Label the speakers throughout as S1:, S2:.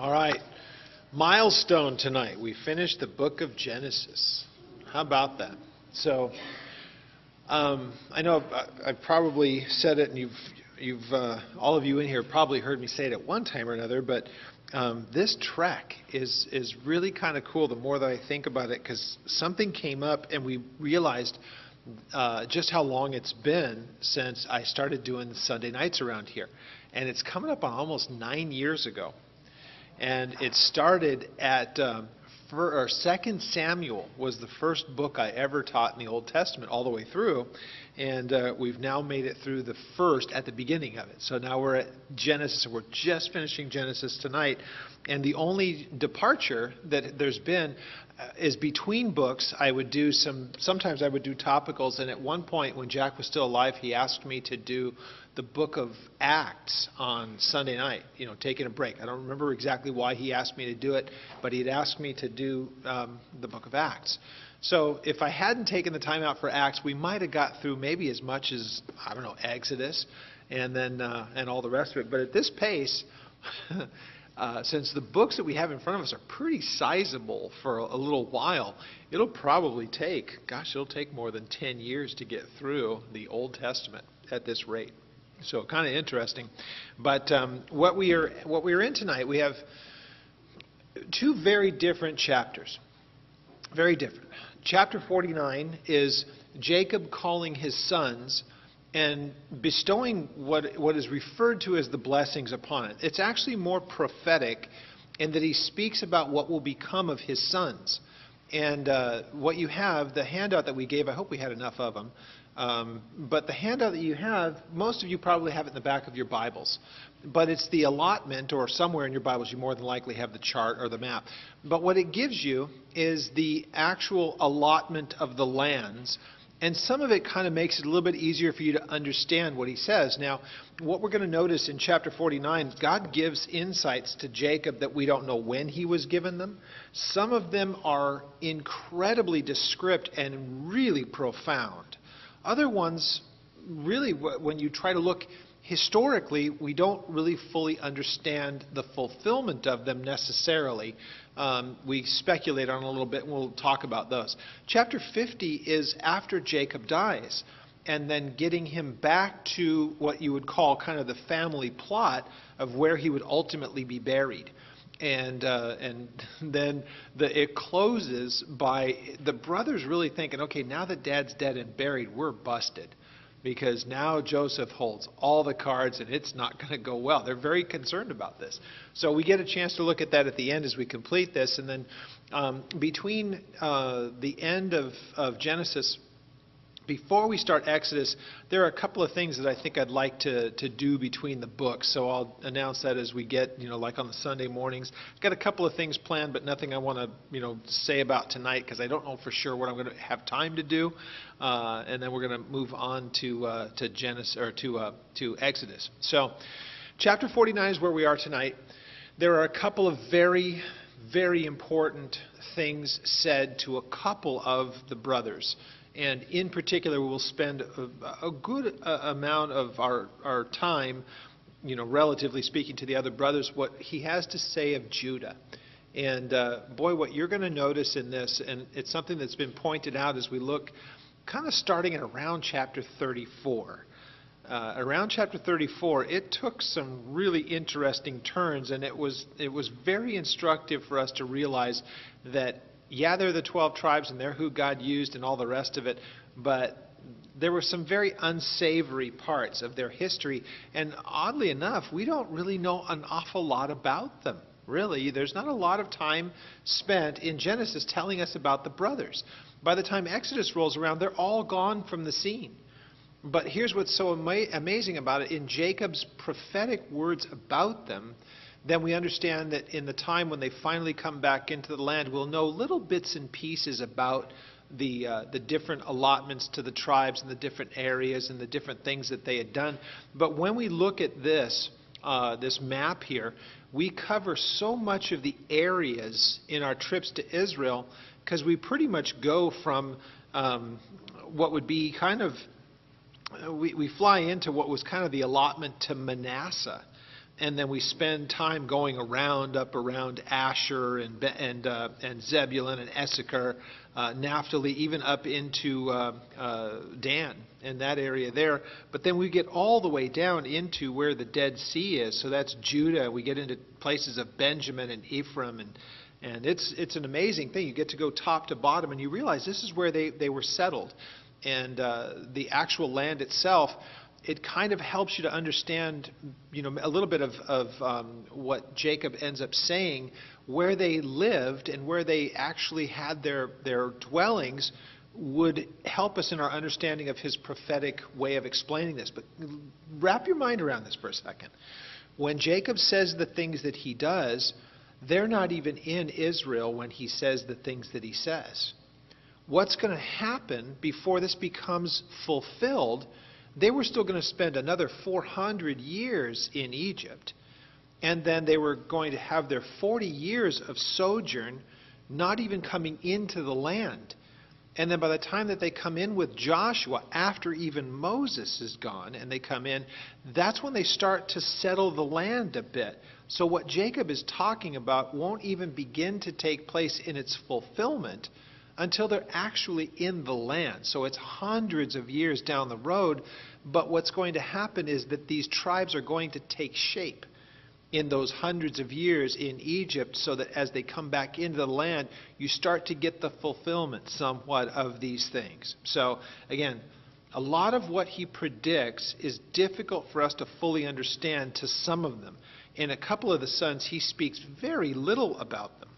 S1: All right. Milestone tonight. We finished the book of Genesis. How about that? So, I know I've probably said it, and you've all of you in here probably heard me say it at one time or another, but this trek is really kind of cool the more that I think about it, because something came up and we realized just how long it's been since I started doing the Sunday nights around here. And it's coming up on almost 9 years ago. And it started at 2 Samuel was the first book I ever taught in the Old Testament all the way through. And we've now made it through the first at the beginning of it. So now we're at Genesis. We're just finishing Genesis tonight. And the only departure that there's been is between books. I would do sometimes I would do topicals. And at one point when Jack was still alive, he asked me to do the book of Acts on Sunday night, taking a break. I don't remember exactly why he asked me to do it, but he'd asked me to do the book of Acts. So if I hadn't taken the time out for Acts, we might have got through maybe as much as, Exodus and then and all the rest of it. But at this pace, since the books that we have in front of us are pretty sizable for a little while, it'll probably take more than 10 years to get through the Old Testament at this rate. So kind of interesting. But what we are in tonight, we have two very different chapters. Very different. Chapter 49 is Jacob calling his sons and bestowing what is referred to as the blessings upon it. It's actually more prophetic in that he speaks about what will become of his sons. And what you have, the handout that we gave, I hope we had enough of them. But the handout that you have, most of you probably have it in the back of your Bibles. But it's the allotment, or somewhere in your Bibles you more than likely have the chart or the map. But what it gives you is the actual allotment of the lands. And some of it kind of makes it a little bit easier for you to understand what he says. Now, what we're going to notice in chapter 49, God gives insights to Jacob that we don't know when he was given them. Some of them are incredibly descriptive and really profound. Other ones, really, when you try to look historically, we don't really fully understand the fulfillment of them necessarily. We speculate on a little bit, and we'll talk about those. Chapter 50 is after Jacob dies, and then getting him back to what you would call kind of the family plot of where he would ultimately be buried. And then it closes by the brothers really thinking, okay, now that Dad's dead and buried, we're busted. Because now Joseph holds all the cards and it's not going to go well. They're very concerned about this. So we get a chance to look at that at the end as we complete this. And then between the end of Genesis, before we start Exodus, there are a couple of things that I think I'd like to do between the books. So I'll announce that as we get, like on the Sunday mornings. I've got a couple of things planned, but nothing I want to, say about tonight, because I don't know for sure what I'm going to have time to do. And then we're going to move on to Genesis, or to Exodus. So chapter 49 is where we are tonight. There are a couple of very, very important things said to a couple of the brothers. And in particular, we'll spend a good amount of our time, relatively speaking to the other brothers, what he has to say of Judah. And boy, what you're going to notice in this, and it's something that's been pointed out as we look, kind of starting at around chapter 34. Around chapter 34, it took some really interesting turns, and it was very instructive for us to realize that yeah, they're the 12 tribes, and they're who God used and all the rest of it, but there were some very unsavory parts of their history, and oddly enough, we don't really know an awful lot about them, really. There's not a lot of time spent in Genesis telling us about the brothers. By the time Exodus rolls around, they're all gone from the scene. But here's what's so amazing about it. In Jacob's prophetic words about them, then we understand that in the time when they finally come back into the land, we'll know little bits and pieces about the different allotments to the tribes and the different areas and the different things that they had done. But when we look at this map here, we cover so much of the areas in our trips to Israel, because we pretty much go from what would be kind of, we fly into what was kind of the allotment to Manasseh. and then we spend time going up around Asher and Zebulun and Issachar, Naphtali, even up into Dan and that area there. But then we get all the way down into where the Dead Sea is. So that's Judah. We get into places of Benjamin and Ephraim, and it's an amazing thing. You get to go top to bottom, and you realize this is where they were settled. And the actual land itself, it kind of helps you to understand, a little bit of what Jacob ends up saying, where they lived and where they actually had their dwellings would help us in our understanding of his prophetic way of explaining this. But wrap your mind around this for a second. When Jacob says the things that he does, they're not even in Israel when he says the things that he says. What's going to happen before this becomes fulfilled? They were still going to spend another 400 years in Egypt, and then they were going to have their 40 years of sojourn, not even coming into the land. And then by the time that they come in with Joshua, after even Moses is gone, and they come in, that's when they start to settle the land a bit. So what Jacob is talking about won't even begin to take place in its fulfillment until they're actually in the land. So it's hundreds of years down the road, but what's going to happen is that these tribes are going to take shape in those hundreds of years in Egypt, so that as they come back into the land, you start to get the fulfillment somewhat of these things. So again, a lot of what he predicts is difficult for us to fully understand to some of them. In a couple of the sons, he speaks very little about them.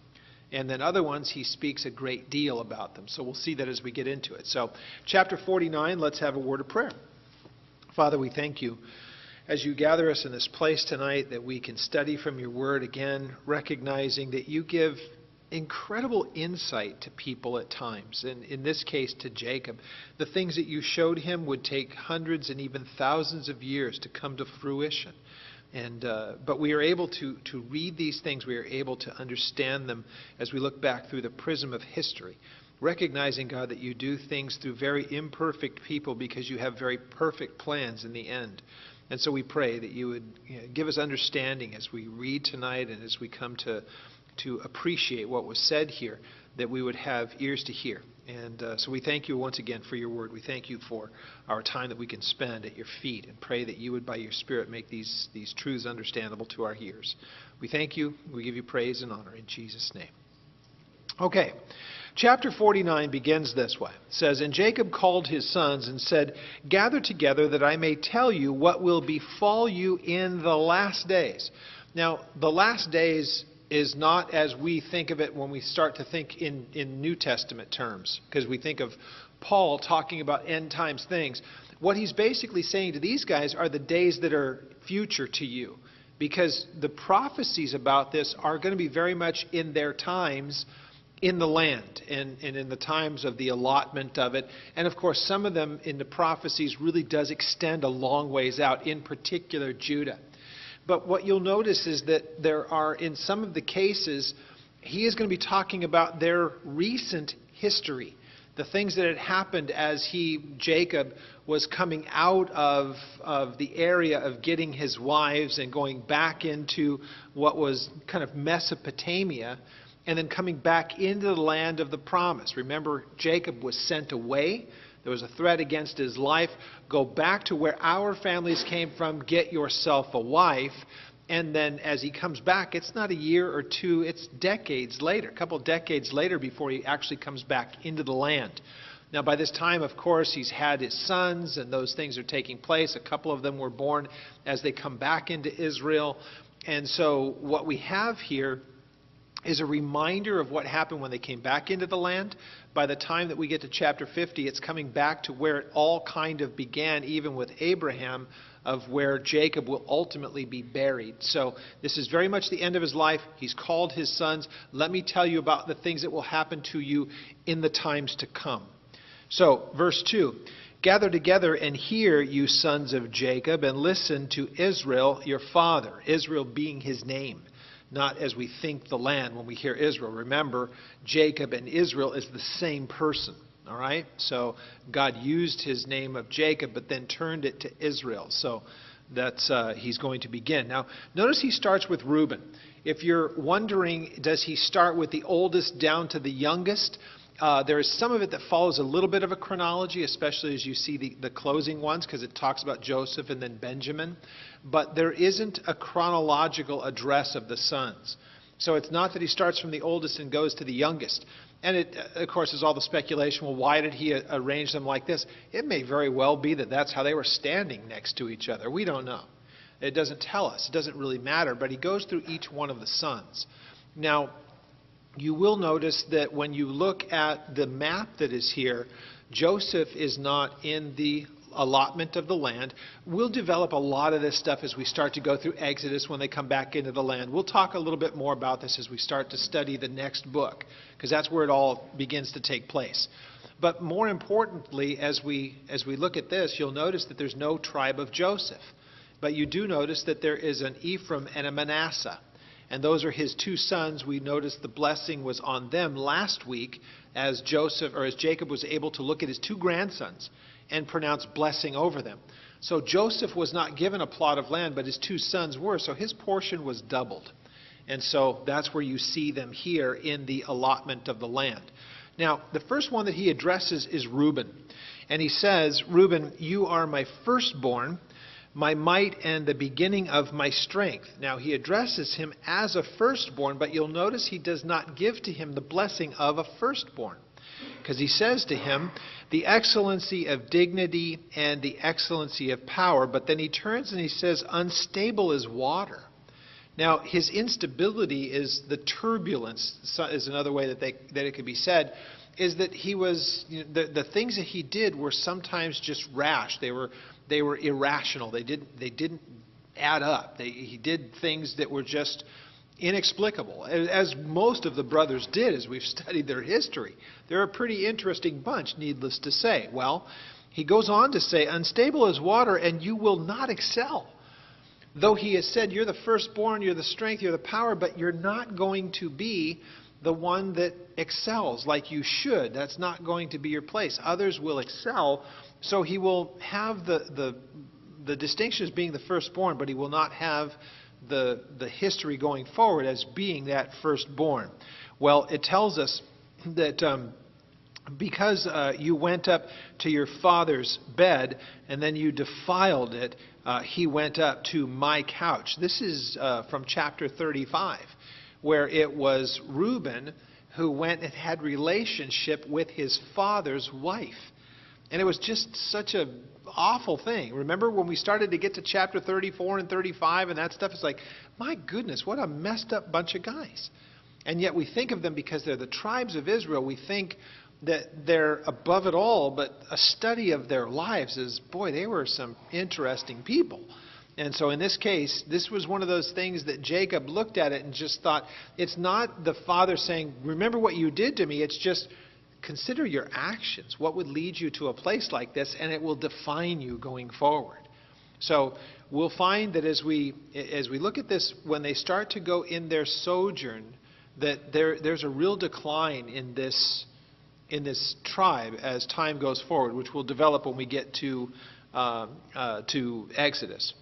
S1: And then other ones, he speaks a great deal about them. So we'll see that as we get into it. So chapter 49, let's have a word of prayer. Father, we thank you as you gather us in this place tonight, that we can study from your word again, recognizing that you give incredible insight to people at times. And in this case, to Jacob, the things that you showed him would take hundreds and even thousands of years to come to fruition. But we are able to read these things. We are able to understand them as we look back through the prism of history, recognizing, God, that you do things through very imperfect people because you have very perfect plans in the end. And so we pray that you would give us understanding as we read tonight and as we come to appreciate what was said here, that we would have ears to hear. And so we thank you once again for your word. We thank you for our time that we can spend at your feet, and pray that you would, by your Spirit, make these truths understandable to our hearers. We thank you. We give you praise and honor in Jesus' name. Okay. Chapter 49 begins this way. It says, "And Jacob called his sons and said, 'Gather together that I may tell you what will befall you in the last days.'" Now, the last days is not as we think of it when we start to think in New Testament terms, because we think of Paul talking about end times things. What he's basically saying to these guys are the days that are future to you, because the prophecies about this are going to be very much in their times in the land and in the times of the allotment of it. And of course, some of them in the prophecies really does extend a long ways out, in particular Judah. But what you'll notice is that there are, in some of the cases, he is going to be talking about their recent history, the things that had happened as Jacob, was coming out of the area of getting his wives and going back into what was kind of Mesopotamia, and then coming back into the land of the promise. Remember, Jacob was sent away. There was a threat against his life. Go back to where our families came from, get yourself a wife. And then as he comes back, it's not a year or two, it's decades later, a couple decades later before he actually comes back into the land. Now, by this time, of course, he's had his sons, and those things are taking place. A couple of them were born as they come back into Israel. And so what we have here is a reminder of what happened when they came back into the land. By the time that we get to chapter 50, it's coming back to where it all kind of began, even with Abraham, of where Jacob will ultimately be buried. So this is very much the end of his life. He's called his sons. Let me tell you about the things that will happen to you in the times to come. So, verse 2, "Gather together and hear, you sons of Jacob, and listen to Israel, your father." Israel being his name. Not as we think the land when we hear Israel. Remember, Jacob and Israel is the same person. All right? So God used his name of Jacob, but then turned it to Israel. So that he's going to begin. Now, notice he starts with Reuben. If you're wondering, does he start with the oldest down to the youngest? There is some of it that follows a little bit of a chronology, especially as you see the closing ones, because it talks about Joseph and then Benjamin. But there isn't a chronological address of the sons. So it's not that he starts from the oldest and goes to the youngest. And it, of course, is all the speculation, well, why did he arrange them like this? It may very well be that that's how they were standing next to each other. We don't know. It doesn't tell us. It doesn't really matter. But he goes through each one of the sons. Now, you will notice that when you look at the map that is here, Joseph is not in the allotment of the land. We'll develop a lot of this stuff as we start to go through Exodus when they come back into the land. We'll talk a little bit more about this as we start to study the next book, because that's where it all begins to take place. But more importantly, as we look at this, you'll notice that there's no tribe of Joseph. But you do notice that there is an Ephraim and a Manasseh. And those are his two sons. We noticed the blessing was on them last week as Jacob was able to look at his two grandsons and pronounce blessing over them. So Joseph was not given a plot of land, but his two sons were. So his portion was doubled. And so that's where you see them here in the allotment of the land. Now, the first one that he addresses is Reuben. And he says, Reuben, you are my firstborn, my might and the beginning of my strength. Now, he addresses him as a firstborn, but you'll notice he does not give to him the blessing of a firstborn. Because he says to him, the excellency of dignity and the excellency of power. But then he turns and he says, unstable as water. Now, his instability is the turbulence, is another way that it could be said, is that he was, the things that he did were sometimes just rash. They were irrational. They didn't add up. He did things that were just inexplicable, as most of the brothers did as we've studied their history. They're a pretty interesting bunch, needless to say. Well, he goes on to say, unstable as water, and you will not excel. Though he has said, you're the firstborn, you're the strength, you're the power, but you're not going to be the one that excels like you should. That's not going to be your place. Others will excel, so he will have the distinction as being the firstborn, but he will not have the history going forward as being that firstborn. Well, it tells us that because you went up to your father's bed and then you defiled it, he went up to my couch. This is from chapter 35, where it was Reuben who went and had relationship with his father's wife. And it was just such a awful thing. Remember when we started to get to chapter 34 and 35 and that stuff? It's like, my goodness, what a messed up bunch of guys. And yet we think of them because they're the tribes of Israel. We think that they're above it all, but a study of their lives is, boy, they were some interesting people. And so in this case, this was one of those things that Jacob looked at it and just thought, it's not the father saying, remember what you did to me. It's just, consider your actions. What would lead you to a place like this? And it will define you going forward. So we'll find that as we look at this, when they start to go in their sojourn, that there's a real decline in this tribe as time goes forward, which will develop when we get to Exodus.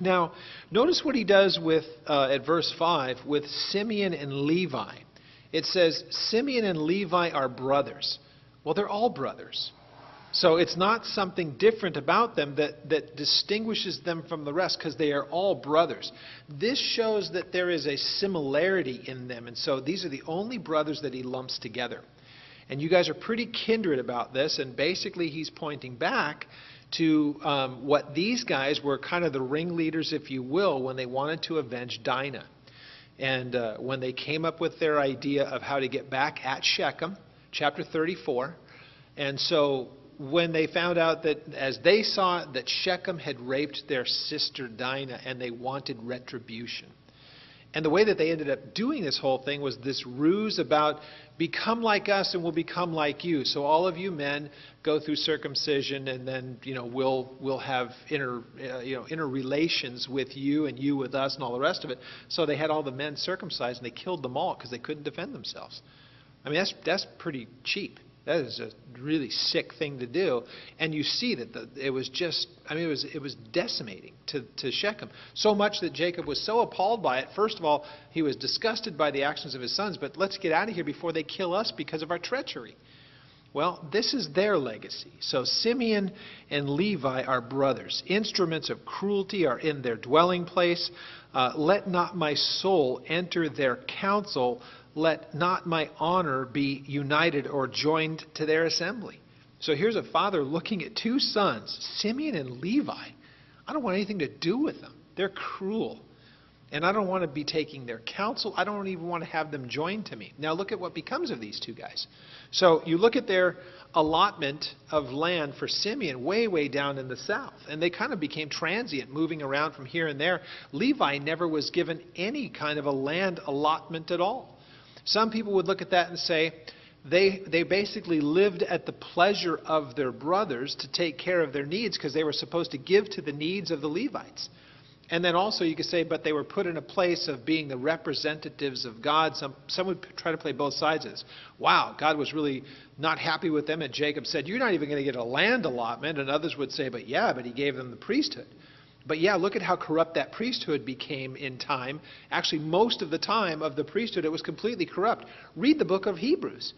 S1: Now, notice what he does with at verse 5 with Simeon and Levi. It says, Simeon and Levi are brothers. Well, they're all brothers. So it's not something different about them that distinguishes them from the rest, because they are all brothers. This shows that there is a similarity in them. And so these are the only brothers that he lumps together. And you guys are pretty kindred about this. And basically he's pointing back to what these guys were kind of the ringleaders, if you will, when they wanted to avenge Dinah. And when they came up with their idea of how to get back at Shechem, chapter 34. And so when they found out that, as they saw it, that Shechem had raped their sister Dinah and they wanted retribution. And the way that they ended up doing this whole thing was this ruse about, become like us and we'll become like you. So all of you men go through circumcision, and then we'll have inner relations with you and you with us and all the rest of it. So they had all the men circumcised and they killed them all because they couldn't defend themselves. I mean, that's pretty cheap. That is a really sick thing to do. And you see that it was just, it was decimating to Shechem. So much that Jacob was so appalled by it. First of all, he was disgusted by the actions of his sons, but let's get out of here before they kill us because of our treachery. Well, this is their legacy. So Simeon and Levi are brothers. Instruments of cruelty are in their dwelling place. Let not my soul enter their council. Let not my honor be united or joined to their assembly. So here's a father looking at two sons, Simeon and Levi. I don't want anything to do with them. They're cruel. And I don't want to be taking their counsel. I don't even want to have them joined to me. Now look at what becomes of these two guys. So you look at their allotment of land for Simeon way, way down in the south. And they kind of became transient, moving around from here and there. Levi never was given any kind of a land allotment at all. Some people would look at that and say they basically lived at the pleasure of their brothers to take care of their needs because they were supposed to give to the needs of the Levites. And then also you could say, but they were put in a place of being the representatives of God. Some would try to play both sides of this. Wow, God was really not happy with them. And Jacob said, you're not even going to get a land allotment. And others would say, but he gave them the priesthood. But look at how corrupt that priesthood became in time. Actually, most of the time of the priesthood, it was completely corrupt. Read the book of Hebrews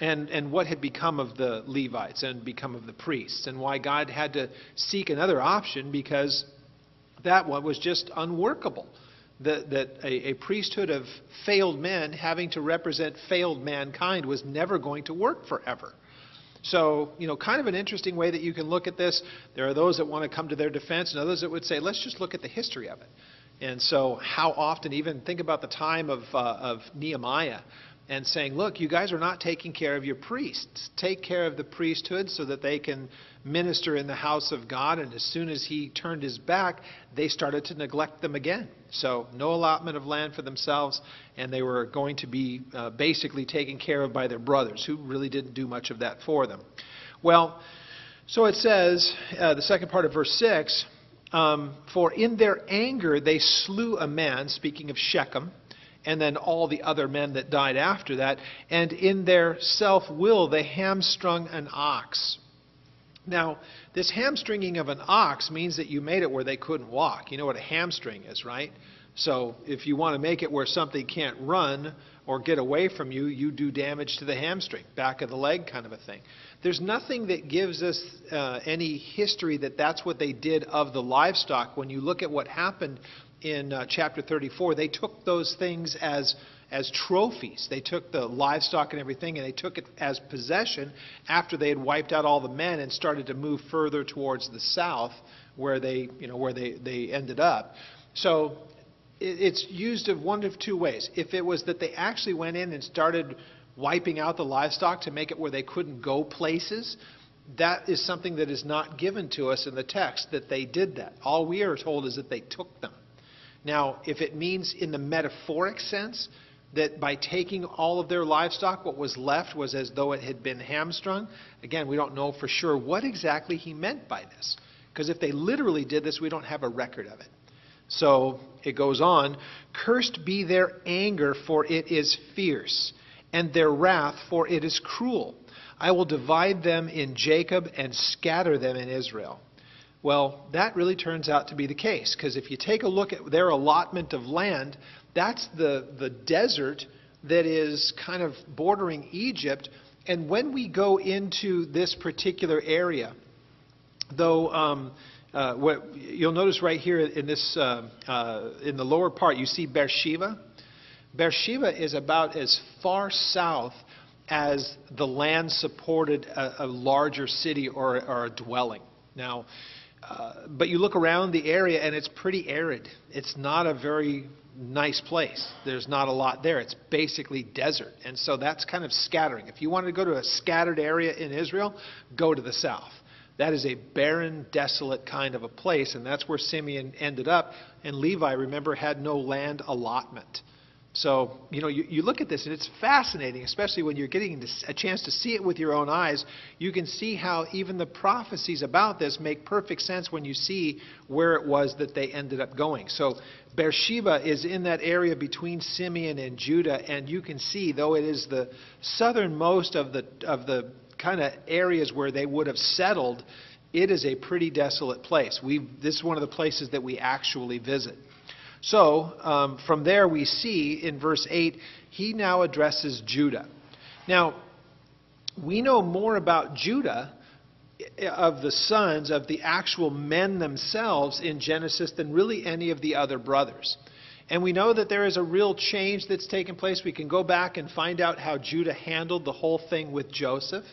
S1: and what had become of the Levites and become of the priests and why God had to seek another option because that one was just unworkable. That a priesthood of failed men having to represent failed mankind was never going to work forever. So, kind of an interesting way that you can look at this. There are those that want to come to their defense and others that would say, let's just look at the history of it. And so how often, even think about the time of Nehemiah and saying, look, you guys are not taking care of your priests. Take care of the priesthood so that they can minister in the house of God. And as soon as he turned his back, they started to neglect them again. So no allotment of land for themselves, and they were going to be basically taken care of by their brothers, who really didn't do much of that for them. Well, so it says, the second part of verse 6, for in their anger they slew a man, speaking of Shechem, and then all the other men that died after that, and in their self-will they hamstrung an ox. Now, this hamstringing of an ox means that you made it where they couldn't walk. You know what a hamstring is, right? So if you want to make it where something can't run or get away from you, you do damage to the hamstring, back of the leg kind of a thing. There's nothing that gives us any history that that's what they did of the livestock. When you look at what happened in chapter 34, they took those things as trophies. They took the livestock and everything, and they took it as possession after they had wiped out all the men and started to move further towards the south, where they ended up. So it's used of one of two ways. If it was that they actually went in and started wiping out the livestock to make it where they couldn't go places, that is something that is not given to us in the text, that they did that. All we are told is that they took them. Now, if it means in the metaphoric sense that by taking all of their livestock, what was left was as though it had been hamstrung, again, we don't know for sure what exactly he meant by this. Because if they literally did this, we don't have a record of it. So it goes on, cursed be their anger, for it is fierce, and their wrath, for it is cruel. I will divide them in Jacob and scatter them in Israel. Well, that really turns out to be the case, because if you take a look at their allotment of land, that's the desert that is kind of bordering Egypt. And when we go into this particular area, though, what you'll notice right here in this in the lower part, you see Beersheba. Beersheba is about as far south as the land supported a larger city or a dwelling. Now, but you look around the area and it's pretty arid. It's not a very nice place. There's not a lot there. It's basically desert. And so that's kind of scattering. If you wanted to go to a scattered area in Israel, go to the south. That is a barren, desolate kind of a place, and that's where Simeon ended up. And Levi, remember, had no land allotment. So, you look at this and it's fascinating, especially when you're getting a chance to see it with your own eyes. You can see how even the prophecies about this make perfect sense when you see where it was that they ended up going. So Beersheba is in that area between Simeon and Judah, and you can see, though it is the southernmost of the kind of areas where they would have settled, it is a pretty desolate place. This is one of the places that we actually visit. So, from there we see in verse 8, he now addresses Judah. Now, we know more about Judah, of the sons, of the actual men themselves in Genesis than really any of the other brothers. And we know that there is a real change that's taken place. We can go back and find out how Judah handled the whole thing with Joseph.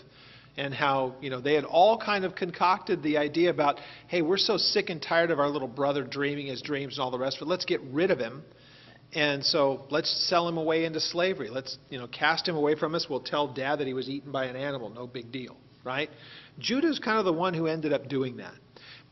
S1: And how, they had all kind of concocted the idea about, hey, we're so sick and tired of our little brother dreaming his dreams and all the rest of it. Let's get rid of him. And so let's sell him away into slavery. Let's, cast him away from us. We'll tell Dad that he was eaten by an animal. No big deal, right? Judah's kind of the one who ended up doing that.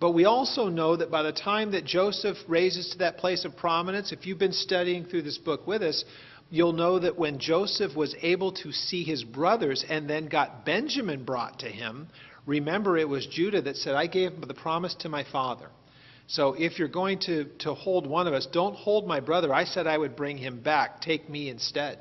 S1: But we also know that by the time that Joseph raises to that place of prominence, if you've been studying through this book with us, you'll know that when Joseph was able to see his brothers and then got Benjamin brought to him, remember it was Judah that said, I gave the promise to my father. So if you're going to hold one of us, don't hold my brother. I said I would bring him back. Take me instead.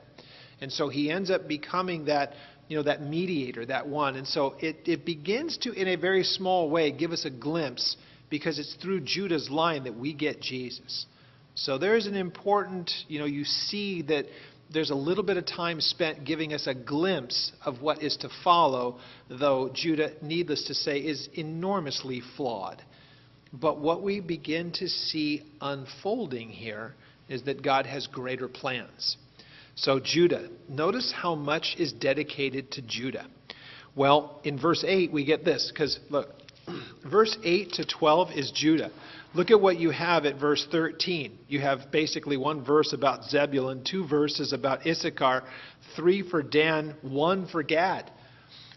S1: And so he ends up becoming that, that mediator, that one. And so it begins to, in a very small way, give us a glimpse, because it's through Judah's line that we get Jesus. So there's an important, you see that there's a little bit of time spent giving us a glimpse of what is to follow, though Judah, needless to say, is enormously flawed. But what we begin to see unfolding here is that God has greater plans. So Judah, notice how much is dedicated to Judah. Well, in verse 8 we get this, because look, verse 8 to 12 is Judah. Look at what you have at verse 13. You have basically one verse about Zebulon, 2 verses about Issachar, 3 for Dan, 1 for Gad.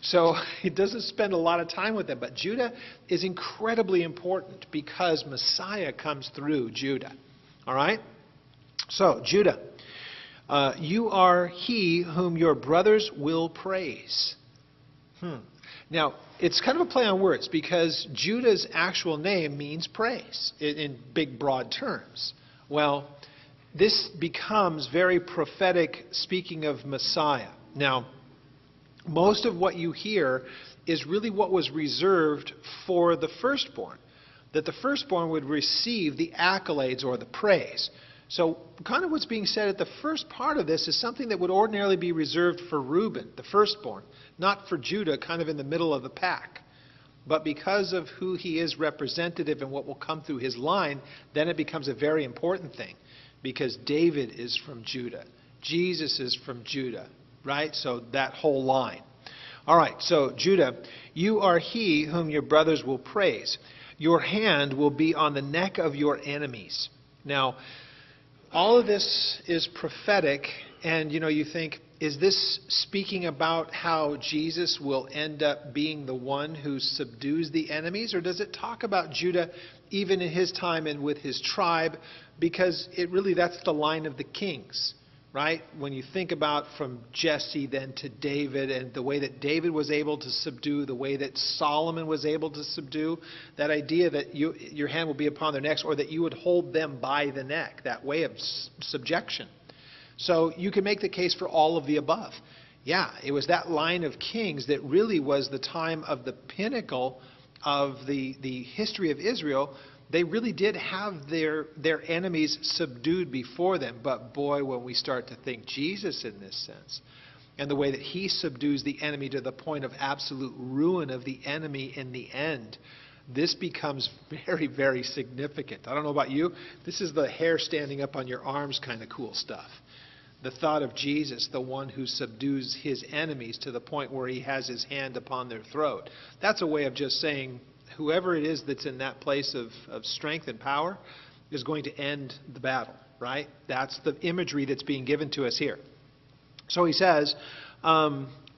S1: So he doesn't spend a lot of time with them. But Judah is incredibly important because Messiah comes through Judah. All right? So, Judah, you are he whom your brothers will praise. Now, it's kind of a play on words, because Judah's actual name means praise in big, broad terms. Well, this becomes very prophetic, speaking of Messiah. Now, most of what you hear is really what was reserved for the firstborn, that the firstborn would receive the accolades or the praise. So kind of what's being said at the first part of this is something that would ordinarily be reserved for Reuben, the firstborn, not for Judah, kind of in the middle of the pack. But because of who he is representative and what will come through his line, then it becomes a very important thing, because David is from Judah. Jesus is from Judah, right? So that whole line. All right, so Judah, you are he whom your brothers will praise. Your hand will be on the neck of your enemies. Now, all of this is prophetic, and you think, is this speaking about how Jesus will end up being the one who subdues the enemies? Or does it talk about Judah even in his time and with his tribe? Because that's the line of the kings, right? When you think about from Jesse then to David, and the way that David was able to subdue, the way that Solomon was able to subdue, that idea that your hand will be upon their necks, or that you would hold them by the neck, that way of subjection. So you can make the case for all of the above. Yeah, it was that line of kings that really was the time of the pinnacle of the history of Israel. They really did have their enemies subdued before them. But boy, when we start to think Jesus in this sense, and the way that he subdues the enemy to the point of absolute ruin of the enemy in the end, this becomes very, very significant. I don't know about you. This is the hair standing up on your arms kind of cool stuff. The thought of Jesus, the one who subdues his enemies to the point where he has his hand upon their throat. That's a way of just saying whoever it is that's in that place of strength and power is going to end the battle, right? That's the imagery that's being given to us here. So he says,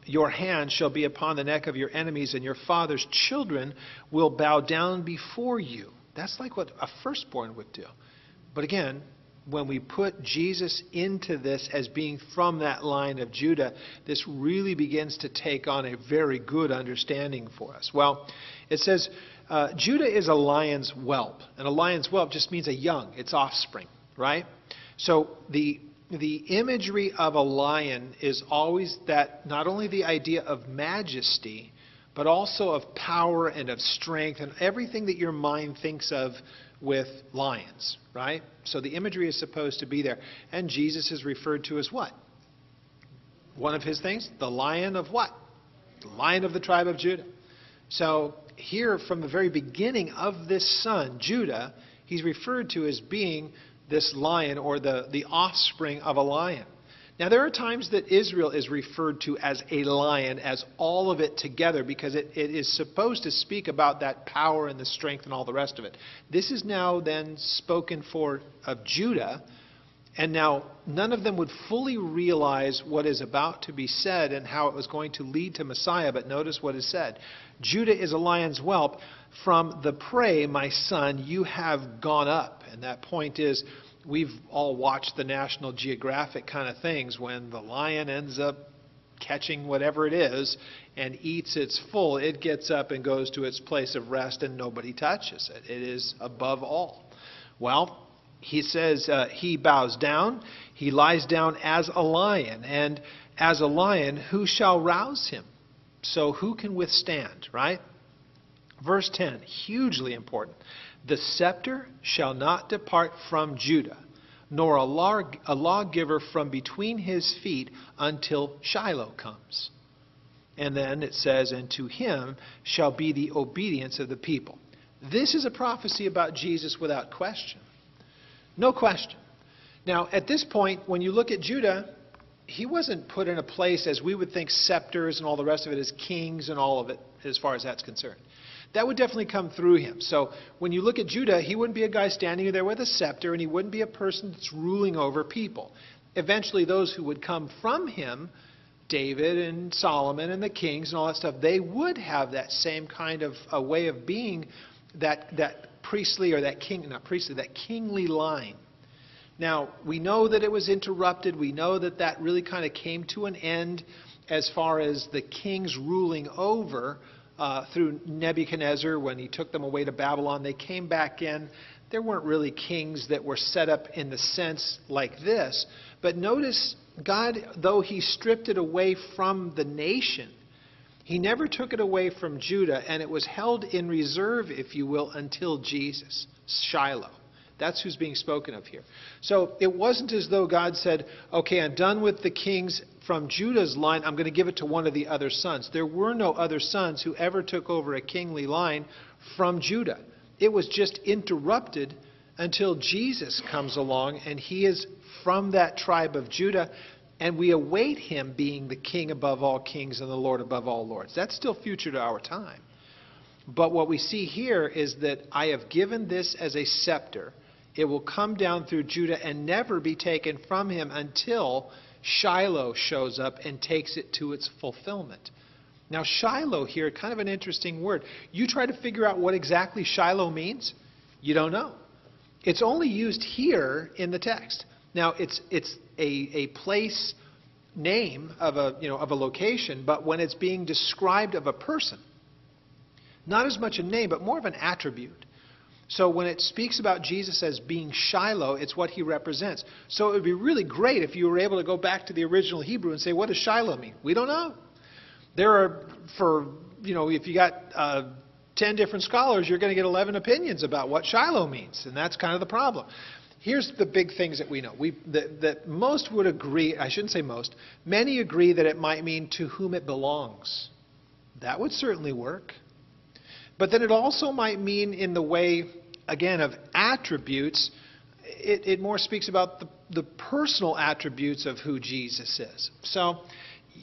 S1: your hand shall be upon the neck of your enemies, and your father's children will bow down before you. That's like what a firstborn would do. But again, when we put Jesus into this as being from that line of Judah, this really begins to take on a very good understanding for us. Well, it says Judah is a lion's whelp. And a lion's whelp just means a young, its offspring, right? So the imagery of a lion is always that, not only the idea of majesty, but also of power and of strength and everything that your mind thinks of with lions, right? So the imagery is supposed to be there. And Jesus is referred to as what? One of his things? The lion of what? The lion of the tribe of Judah. So here, from the very beginning of this son, Judah, he's referred to as being this lion, or the offspring of a lion. Now, there are times that Israel is referred to as a lion, as all of it together, because it is supposed to speak about that power and the strength and all the rest of it. This is now then spoken for of Judah, and now none of them would fully realize what is about to be said and how it was going to lead to Messiah, but notice what is said. Judah is a lion's whelp. From the prey, my son, you have gone up. And that point is, we've all watched the National Geographic kind of things when the lion ends up catching whatever it is and eats its full. It gets up and goes to its place of rest and nobody touches it. It is above all. Well, he says he bows down. He lies down as a lion. And as a lion, who shall rouse him? So who can withstand, right? Verse 10, hugely important. The scepter shall not depart from Judah, nor a lawgiver from between his feet until Shiloh comes. And then it says, and to him shall be the obedience of the people. This is a prophecy about Jesus without question. No question. Now, at this point, when you look at Judah, he wasn't put in a place as we would think scepters and all the rest of it as kings and all of it, as far as that's concerned. That would definitely come through him. So when you look at Judah, he wouldn't be a guy standing there with a scepter, and he wouldn't be a person that's ruling over people. Eventually, those who would come from him, David and Solomon and the kings and all that stuff, they would have that same kind of a way of being, that priestly, or that king, not priestly, that kingly line. Now, we know that it was interrupted. We know that that really kind of came to an end as far as the kings ruling over through Nebuchadnezzar when he took them away to Babylon. They came back in. There weren't really kings that were set up in the sense like this. But notice, God, though he stripped it away from the nation, he never took it away from Judah, and it was held in reserve, if you will, until Jesus, Shiloh. That's who's being spoken of here. So it wasn't as though God said, okay, I'm done with the kings from Judah's line. I'm going to give it to one of the other sons. There were no other sons who ever took over a kingly line from Judah. It was just interrupted until Jesus comes along, and he is from that tribe of Judah, and we await him being the king above all kings and the Lord above all lords. That's still future to our time. But what we see here is that I have given this as a scepter. It will come down through Judah and never be taken from him until Shiloh shows up and takes it to its fulfillment. Now, Shiloh here, kind of an interesting word. You try to figure out what exactly Shiloh means, you don't know. It's only used here in the text. Now, it's a place name of a location, but when it's being described of a person, not as much a name, but more of an attribute. So when it speaks about Jesus as being Shiloh, it's what he represents. So it would be really great if you were able to go back to the original Hebrew and say, what does Shiloh mean? We don't know. There are, if you got 10 different scholars, you're going to get 11 opinions about what Shiloh means. And that's kind of the problem. Here's the big things that we know. That most would agree, I shouldn't say most, many agree that it might mean to whom it belongs. That would certainly work. But then it also might mean in the way, again, of attributes. It more speaks about the personal attributes of who Jesus is. So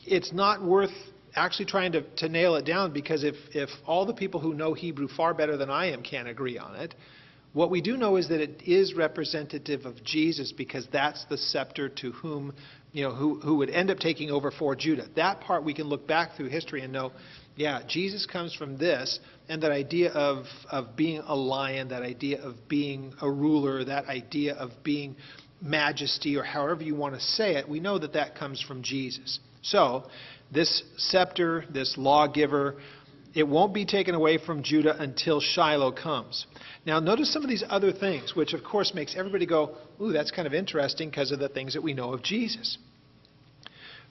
S1: it's not worth actually trying to nail it down, because if all the people who know Hebrew far better than I am can't agree on it, what we do know is that it is representative of Jesus, because that's the scepter to whom, who would end up taking over for Judah. That part we can look back through history and know, yeah, Jesus comes from this, and that idea of being a lion, that idea of being a ruler, that idea of being majesty, or however you want to say it, we know that that comes from Jesus. So, this scepter, this lawgiver, it won't be taken away from Judah until Shiloh comes. Now, notice some of these other things, which of course makes everybody go, ooh, that's kind of interesting because of the things that we know of Jesus.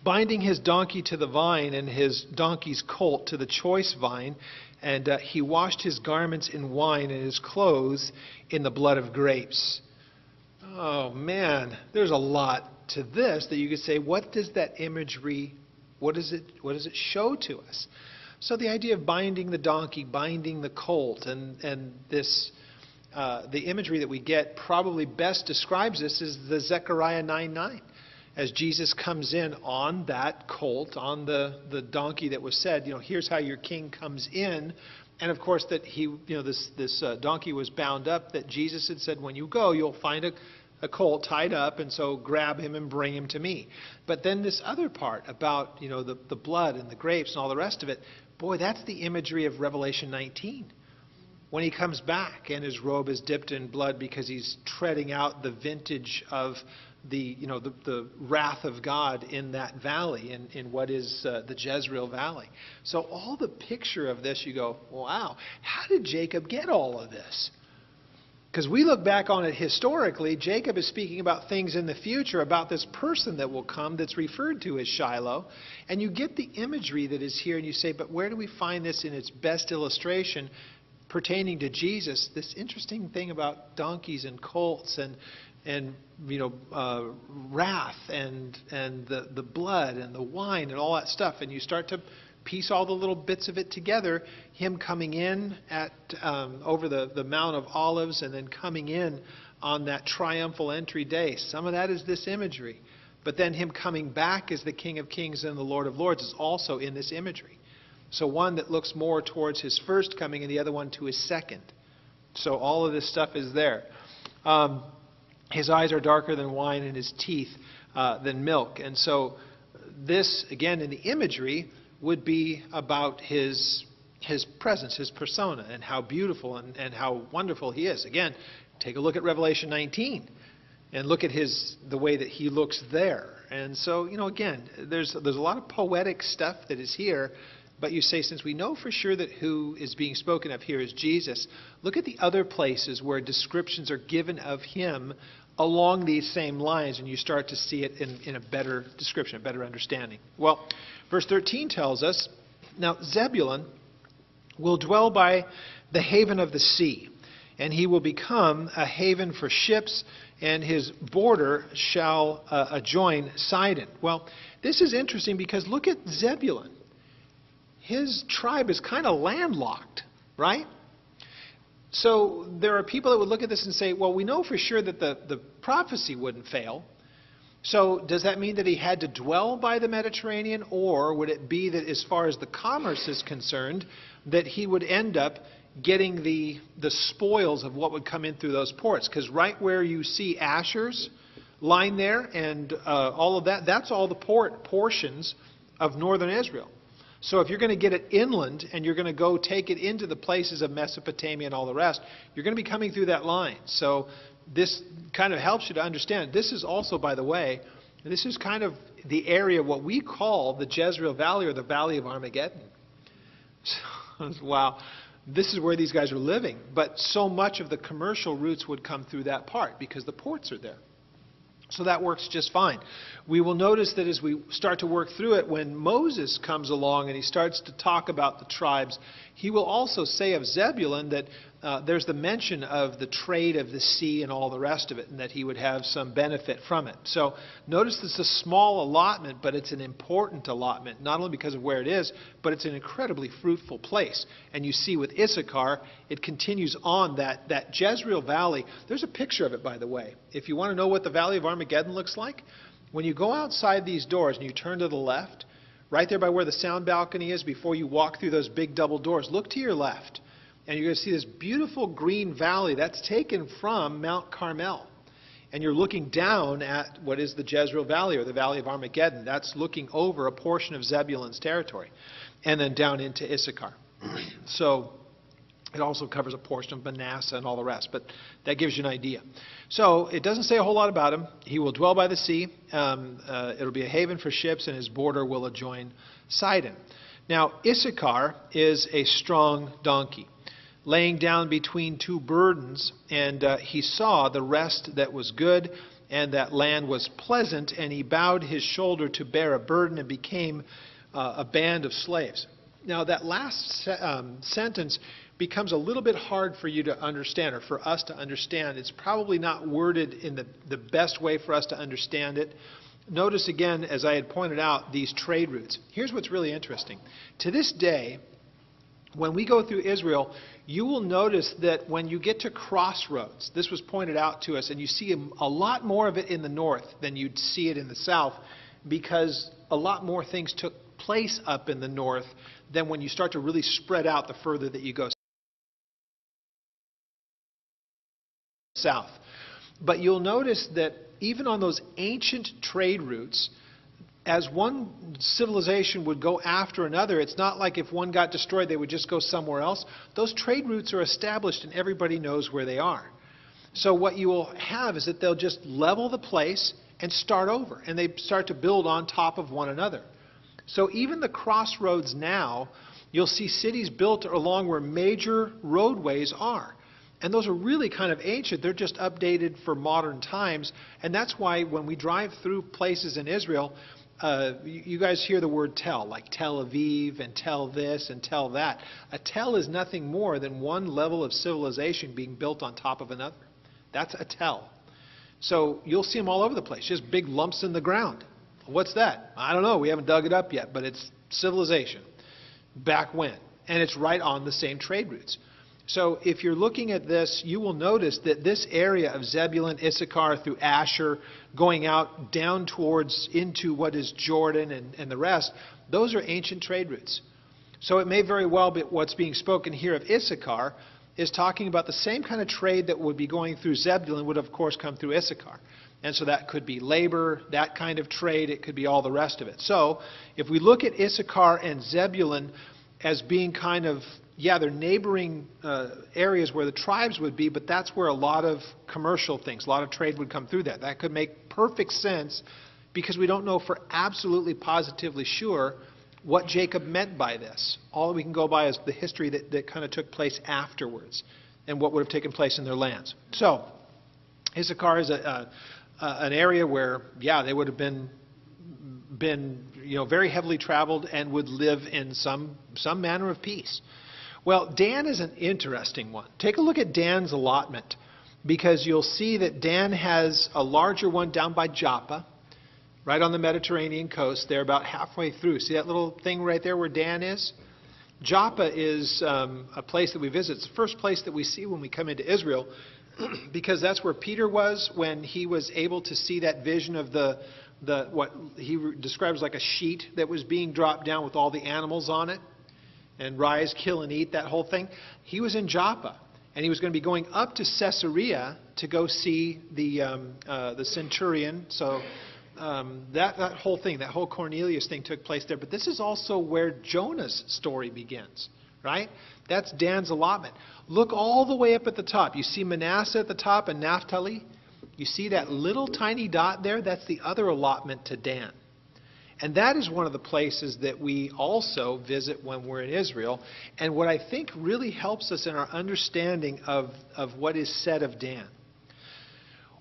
S1: Binding his donkey to the vine and his donkey's colt to the choice vine, and he washed his garments in wine and his clothes in the blood of grapes. Oh man, there's a lot to this that you could say, what does that imagery, what does it show to us? So the idea of binding the donkey, binding the colt, and this, the imagery that we get probably best describes this is the Zechariah 9:9. As Jesus comes in on that colt, on the donkey that was said, here's how your king comes in. And of course that he, this donkey was bound up, that Jesus had said, when you go, you'll find a colt tied up, and so grab him and bring him to me. But then this other part about, the blood and the grapes and all the rest of it, boy, that's the imagery of Revelation 19. When he comes back and his robe is dipped in blood because he's treading out the vintage of the wrath of God in that valley, in what is the Jezreel valley. So all the picture of this, you go, wow, how did Jacob get all of this? Because we look back on it historically, Jacob is speaking about things in the future, about this person that will come that's referred to as Shiloh. And you get the imagery that is here, and you say, but where do we find this in its best illustration pertaining to Jesus? This interesting thing about donkeys and colts and wrath and the blood and the wine and all that stuff, and you start to piece all the little bits of it together. Him coming in at over the Mount of Olives, and then coming in on that triumphal entry day. Some of that is this imagery, but then him coming back as the King of Kings and the Lord of Lords is also in this imagery. So one that looks more towards his first coming, and the other one to his second. So all of this stuff is there. His eyes are darker than wine, and his teeth than milk. And so this, again, in the imagery, would be about his presence, his persona, and how beautiful and how wonderful he is. Again, take a look at Revelation 19 and look at the way that he looks there. And so, again, there's a lot of poetic stuff that is here. But you say, since we know for sure that who is being spoken of here is Jesus, look at the other places where descriptions are given of him along these same lines, and you start to see it in a better description, a better understanding. Well, verse 13 tells us, now Zebulun will dwell by the haven of the sea, and he will become a haven for ships, and his border shall adjoin Sidon. Well, this is interesting because look at Zebulun. His tribe is kind of landlocked, right? So there are people that would look at this and say, well, we know for sure that the prophecy wouldn't fail. So does that mean that he had to dwell by the Mediterranean? Or would it be that as far as the commerce is concerned, that he would end up getting the spoils of what would come in through those ports? Because right where you see Asher's line there and all of that, that's all the port portions of northern Israel. So if you're going to get it inland and you're going to go take it into the places of Mesopotamia and all the rest, you're going to be coming through that line. So this kind of helps you to understand. This is also, by the way, this is kind of the area what we call the Jezreel Valley, or the Valley of Armageddon. So, wow. This is where these guys are living. But so much of the commercial routes would come through that part because the ports are there. So that works just fine. We will notice that as we start to work through it, when Moses comes along and he starts to talk about the tribes, he will also say of Zebulun that there's the mention of the trade of the sea and all the rest of it, and that he would have some benefit from it. So notice it's a small allotment, but it's an important allotment, not only because of where it is, but it's an incredibly fruitful place. And you see with Issachar, it continues on that Jezreel Valley. There's a picture of it, by the way. If you want to know what the Valley of Armageddon looks like, when you go outside these doors and you turn to the left, right there by where the sound balcony is, before you walk through those big double doors, look to your left. And you're going to see this beautiful green valley that's taken from Mount Carmel. And you're looking down at what is the Jezreel Valley, or the Valley of Armageddon. That's looking over a portion of Zebulun's territory. And then down into Issachar. So It also covers a portion of Manasseh and all the rest, but that gives you an idea. So it doesn't say a whole lot about him. He will dwell by the sea. It'll be a haven for ships, and his border will adjoin Sidon. Now, Issachar is a strong donkey, laying down between two burdens, and he saw the rest that was good, and that land was pleasant, and he bowed his shoulder to bear a burden and became a band of slaves. Now, that last sentence becomes a little bit hard for you to understand, or for us to understand. It's probably not worded in the best way for us to understand it. Notice again, as I had pointed out, these trade routes. Here's what's really interesting. To this day, when we go through Israel, you will notice that when you get to crossroads, this was pointed out to us, and you see a lot more of it in the north than you'd see it in the south, because a lot more things took place up in the north than when you start to really spread out the further that you go south. But you'll notice that even on those ancient trade routes, as one civilization would go after another, it's not like if one got destroyed, they would just go somewhere else. Those trade routes are established and everybody knows where they are. So what you will have is that they'll just level the place and start over, and they start to build on top of one another. So even the crossroads now, you'll see cities built along where major roadways are. And those are really kind of ancient. They're just updated for modern times. And that's why when we drive through places in Israel, you guys hear the word tell, like Tel Aviv and tell this and tell that. A tell is nothing more than one level of civilization being built on top of another. That's a tell. So you'll see them all over the place, just big lumps in the ground. What's that? I don't know. We haven't dug it up yet, but it's civilization. Back when? And it's right on the same trade routes. So if you're looking at this, you will notice that this area of Zebulun, Issachar, through Asher, going out down towards into what is Jordan and the rest, those are ancient trade routes. So it may very well be what's being spoken here of Issachar is talking about the same kind of trade that would be going through Zebulun would, of course, come through Issachar. And so that could be labor, that kind of trade. It could be all the rest of it. So if we look at Issachar and Zebulun as being kind of, yeah, they're neighboring areas where the tribes would be, but that's where a lot of commercial things, a lot of trade would come through that. That could make perfect sense because we don't know for absolutely positively sure what Jacob meant by this. All we can go by is the history that kind of took place afterwards and what would have taken place in their lands. So Issachar is an area where, yeah, they would have been very heavily traveled and would live in some manner of peace. Well, Dan is an interesting one. Take a look at Dan's allotment, because you'll see that Dan has a larger one down by Joppa, right on the Mediterranean coast. They're about halfway through. See that little thing right there where Dan is? Joppa is a place that we visit. It's the first place that we see when we come into Israel, because that's where Peter was when he was able to see that vision of the what he describes like a sheet that was being dropped down with all the animals on it, and rise, kill, and eat, that whole thing. He was in Joppa, and he was going to be going up to Caesarea to go see the centurion. So that whole thing, that whole Cornelius thing took place there. But this is also where Jonah's story begins, right? That's Dan's allotment. Look all the way up at the top. You see Manasseh at the top and Naphtali. You see that little tiny dot there? That's the other allotment to Dan. And that is one of the places that we also visit when we're in Israel. And what I think really helps us in our understanding of what is said of Dan.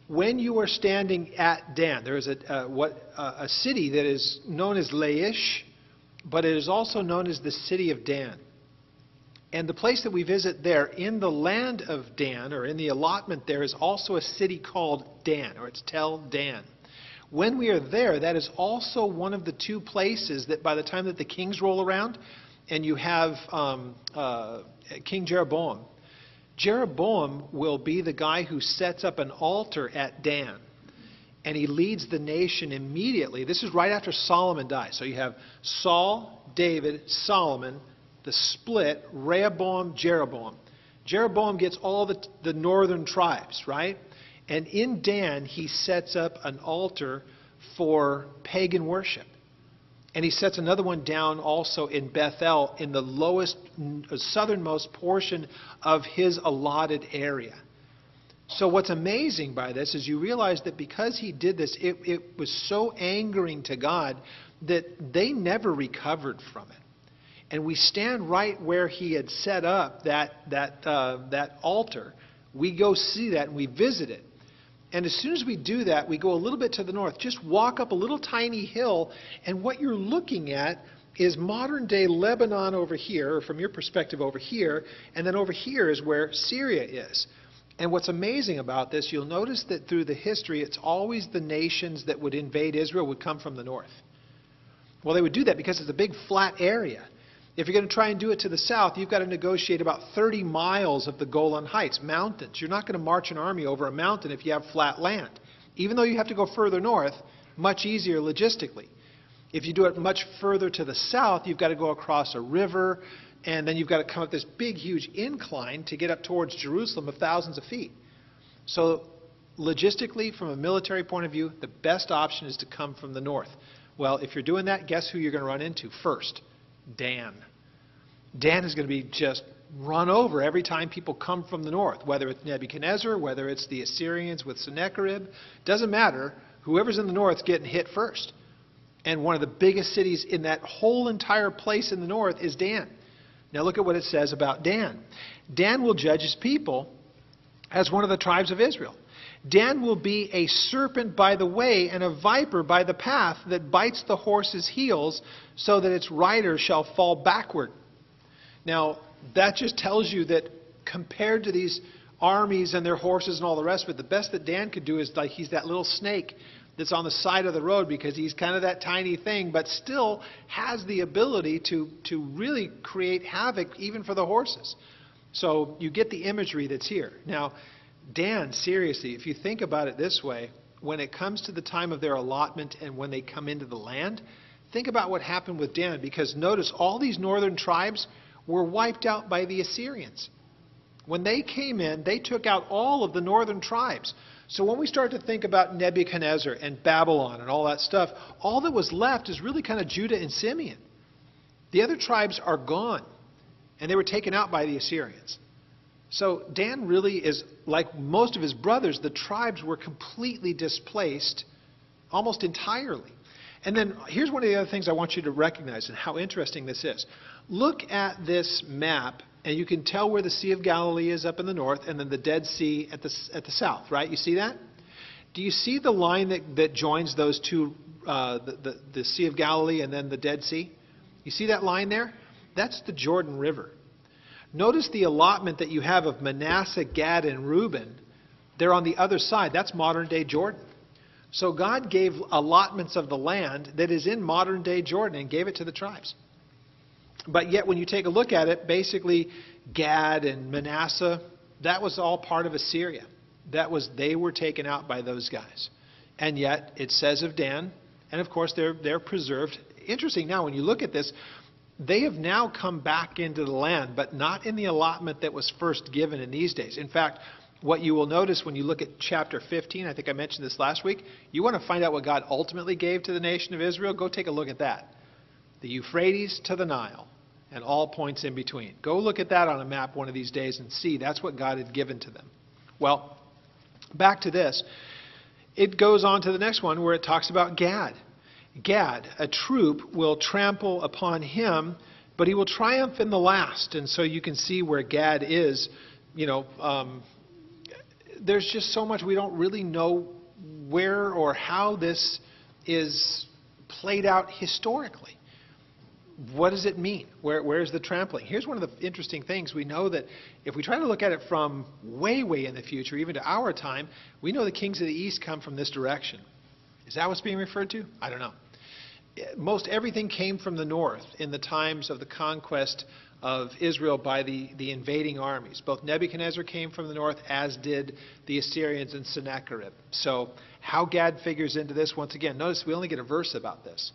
S1: When you are standing at Dan, there is a city that is known as Laish, but it is also known as the city of Dan. And the place that we visit there, in the land of Dan, or in the allotment there, is also a city called Dan, or it's Tel Dan. When we are there, that is also one of the two places that by the time that the kings roll around, and you have King Jeroboam, Jeroboam will be the guy who sets up an altar at Dan. And he leads the nation immediately. This is right after Solomon dies. So you have Saul, David, Solomon, the split, Rehoboam, Jeroboam. Jeroboam gets all the northern tribes, right? And in Dan, he sets up an altar for pagan worship. And he sets another one down also in Bethel in the lowest, southernmost portion of his allotted area. So what's amazing by this is you realize that because he did this, it was so angering to God that they never recovered from it. And we stand right where he had set up that altar. We go see that and we visit it. And as soon as we do that, we go a little bit to the north. Just walk up a little tiny hill, and what you're looking at is modern-day Lebanon over here, or from your perspective over here, and then over here is where Syria is. And what's amazing about this, you'll notice that through the history, it's always the nations that would invade Israel would come from the north. Well, they would do that because it's a big flat area. If you're going to try and do it to the south, you've got to negotiate about 30 miles of the Golan Heights, mountains. You're not going to march an army over a mountain if you have flat land. Even though you have to go further north, much easier logistically. If you do it much further to the south, you've got to go across a river, and then you've got to come up this big, huge incline to get up towards Jerusalem of thousands of feet. So logistically, from a military point of view, the best option is to come from the north. Well, if you're doing that, guess who you're going to run into first? Dan. Dan is going to be just run over every time people come from the north, whether it's Nebuchadnezzar, whether it's the Assyrians with Sennacherib. Doesn't matter. Whoever's in the north is getting hit first. And one of the biggest cities in that whole entire place in the north is Dan. Now look at what it says about Dan. Dan will judge his people as one of the tribes of Israel. Dan will be a serpent by the way and a viper by the path that bites the horse's heels so that its rider shall fall backward. Now, that just tells you that compared to these armies and their horses and all the rest of it, the best that Dan could do is like he's that little snake that's on the side of the road because he's kind of that tiny thing, but still has the ability to really create havoc even for the horses. So you get the imagery that's here. Now, Dan, seriously, if you think about it this way, when it comes to the time of their allotment and when they come into the land, think about what happened with Dan, because notice all these northern tribes were wiped out by the Assyrians. When they came in, they took out all of the northern tribes. So when we start to think about Nebuchadnezzar and Babylon and all that stuff, all that was left is really kind of Judah and Simeon. The other tribes are gone, and they were taken out by the Assyrians. So Dan really is, like most of his brothers, the tribes were completely displaced almost entirely. And then here's one of the other things I want you to recognize and how interesting this is. Look at this map, and you can tell where the Sea of Galilee is up in the north and then the Dead Sea at the south, right? You see that? Do you see the line that joins those two, the Sea of Galilee and then the Dead Sea? You see that line there? That's the Jordan River. Notice the allotment that you have of Manasseh, Gad, and Reuben. They're on the other side. That's modern-day Jordan. So God gave allotments of the land that is in modern-day Jordan and gave it to the tribes. But yet when you take a look at it, basically Gad and Manasseh, that was all part of Assyria. They were taken out by those guys. And yet it says of Dan, and of course they're preserved. Interesting now when you look at this, they have now come back into the land, but not in the allotment that was first given in these days. In fact, what you will notice when you look at chapter 15, I think I mentioned this last week, you want to find out what God ultimately gave to the nation of Israel, go take a look at that. The Euphrates to the Nile, and all points in between. Go look at that on a map one of these days and see that's what God had given to them. Well, back to this. It goes on to the next one where it talks about Gad. Gad, a troop, will trample upon him, but he will triumph in the last. And so you can see where Gad is. There's just so much we don't really know where or how this is played out historically. What does it mean? Where's the trampling? Here's one of the interesting things. We know that if we try to look at it from way, way in the future, even to our time, we know the kings of the east come from this direction. Is that what's being referred to? I don't know. Most everything came from the north in the times of the conquest of Israel by the invading armies. Both Nebuchadnezzar came from the north, as did the Assyrians and Sennacherib. So how Gad figures into this, once again, notice we only get a verse about this.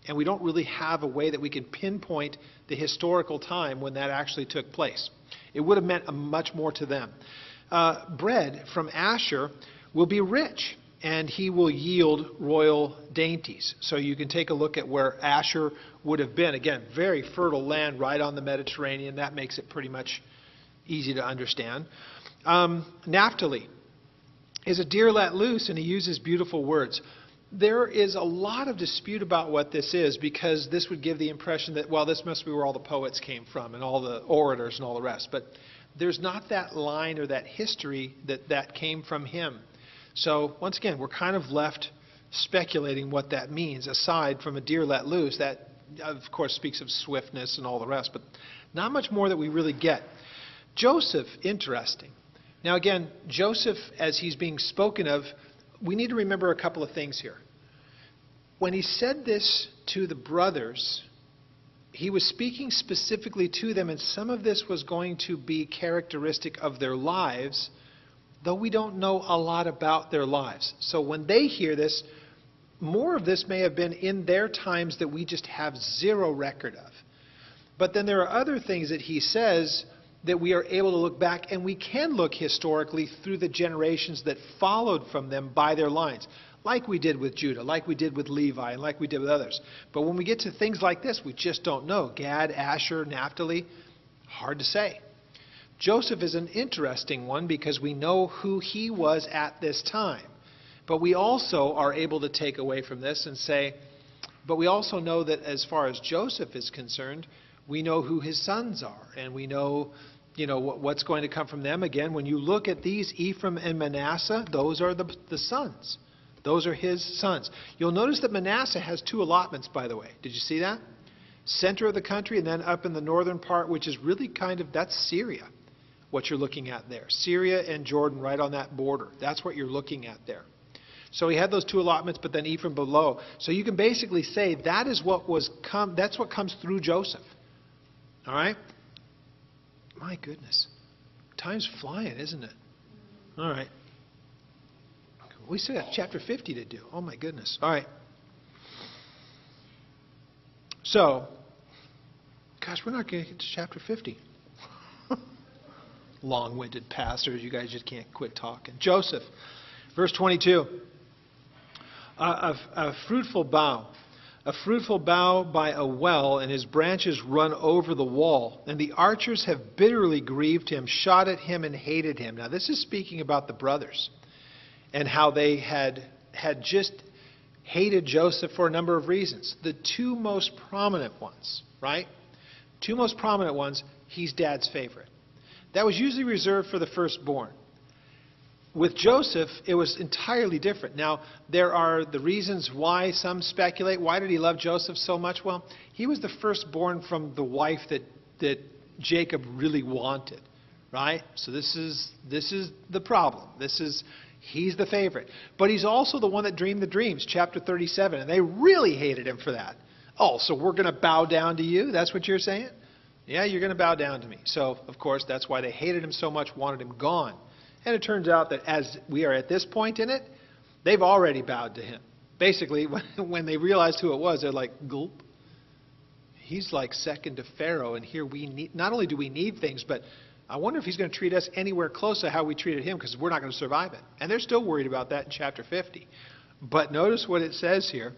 S1: And we don't really have a way that we can pinpoint the historical time when that actually took place. It would have meant much more to them. Bread from Asher will be rich. and he will yield royal dainties. So you can take a look at where Asher would have been. Again, very fertile land right on the Mediterranean. That makes it pretty much easy to understand. Naphtali is a deer let loose, and he uses beautiful words. There is a lot of dispute about what this is, because this would give the impression that, well, this must be where all the poets came from and all the orators and all the rest. But there's not that line or that history that came from him. So once again, we're kind of left speculating what that means, aside from a deer let loose. That, of course, speaks of swiftness and all the rest, but not much more that we really get. Joseph, interesting. Now again, Joseph, as he's being spoken of, we need to remember a couple of things here. When he said this to the brothers, he was speaking specifically to them, and some of this was going to be characteristic of their lives, though we don't know a lot about their lives. So when they hear this, more of this may have been in their times that we just have zero record of. But then there are other things that he says that we are able to look back, and we can look historically through the generations that followed from them by their lines, like we did with Judah, like we did with Levi, and like we did with others. But when we get to things like this, we just don't know. Gad, Asher, Naphtali, hard to say. Joseph is an interesting one because we know who he was at this time. But we also are able to take away from this and say, but we also know that as far as Joseph is concerned, we know who his sons are, and we know, what's going to come from them. Again, when you look at these, Ephraim and Manasseh, those are the sons. Those are his sons. You'll notice that Manasseh has two allotments, by the way. Did you see that? Center of the country, and then up in the northern part, which is really that's Syria, what you're looking at there. Syria and Jordan right on that border. That's what you're looking at there. So he had those two allotments, but then Ephraim below. So you can basically say that is that's what comes through Joseph. All right? My goodness. Time's flying, isn't it? All right. We still got chapter 50 to do. Oh, my goodness. All right. So, gosh, we're not going to get to chapter 50. Long-winded pastors. You guys just can't quit talking. Joseph, verse 22. A fruitful bough. A fruitful bough by a well, and his branches run over the wall. And the archers have bitterly grieved him, shot at him, and hated him. Now, this is speaking about the brothers and how they had just hated Joseph for a number of reasons. The two most prominent ones, right? Two most prominent ones, he's dad's favorite. That was usually reserved for the firstborn. With Joseph, it was entirely different. Now, there are the reasons why some speculate. Why did he love Joseph so much? Well, he was the firstborn from the wife that Jacob really wanted, right? So this is the problem. He's the favorite. But he's also the one that dreamed the dreams, chapter 37, and they really hated him for that. Oh, so we're going to bow down to you? That's what you're saying? Yeah, you're going to bow down to me. So, of course, that's why they hated him so much, wanted him gone. And it turns out that as we are at this point in it, they've already bowed to him. Basically, when they realized who it was, they're like, gulp. He's like second to Pharaoh, and here we need, not only do we need things, but I wonder if he's going to treat us anywhere close to how we treated him, because we're not going to survive it. And they're still worried about that in chapter 50. But notice what it says here.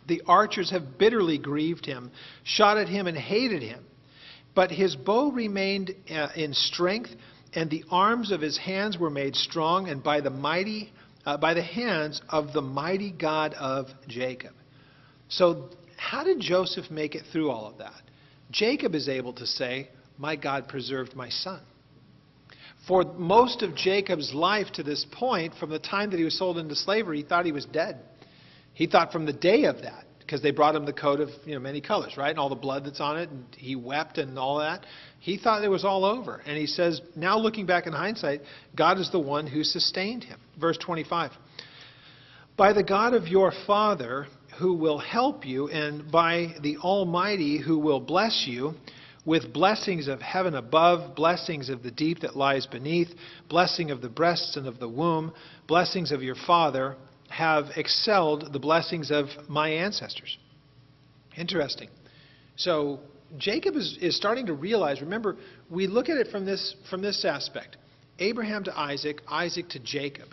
S1: The archers have bitterly grieved him, shot at him, and hated him. But his bow remained in strength, and the arms of his hands were made strong, and by the hands of the mighty God of Jacob. So how did Joseph make it through all of that? Jacob is able to say, my God preserved my son. For most of Jacob's life to this point, from the time that he was sold into slavery, he thought he was dead. He thought from the day of that, because they brought him the coat of many colors, right? And all the blood that's on it, and he wept and all that. He thought it was all over. And he says, now looking back in hindsight, God is the one who sustained him. Verse 25. By the God of your father who will help you, and by the Almighty who will bless you, with blessings of heaven above, blessings of the deep that lies beneath, blessing of the breasts and of the womb, blessings of your father, have excelled the blessings of my ancestors. Interesting. So Jacob is starting to realize, remember, we look at it from this aspect. Abraham to Isaac, Isaac to Jacob.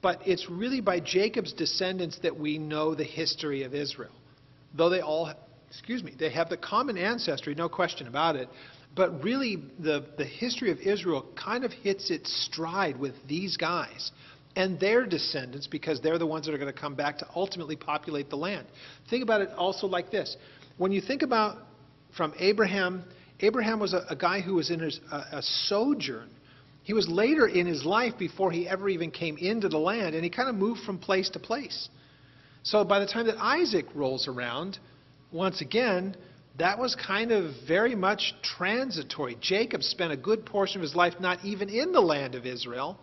S1: But it's really by Jacob's descendants that we know the history of Israel. Though they all, they have the common ancestry, no question about it. But really, the history of Israel kind of hits its stride with these guys and their descendants, because they're the ones that are going to come back to ultimately populate the land. Think about it also like this. When you think about from Abraham, Abraham was a guy who was in a sojourn. He was later in his life before he ever even came into the land, and he kind of moved from place to place. So by the time that Isaac rolls around, once again, that was kind of very much transitory. Jacob spent a good portion of his life not even in the land of Israel,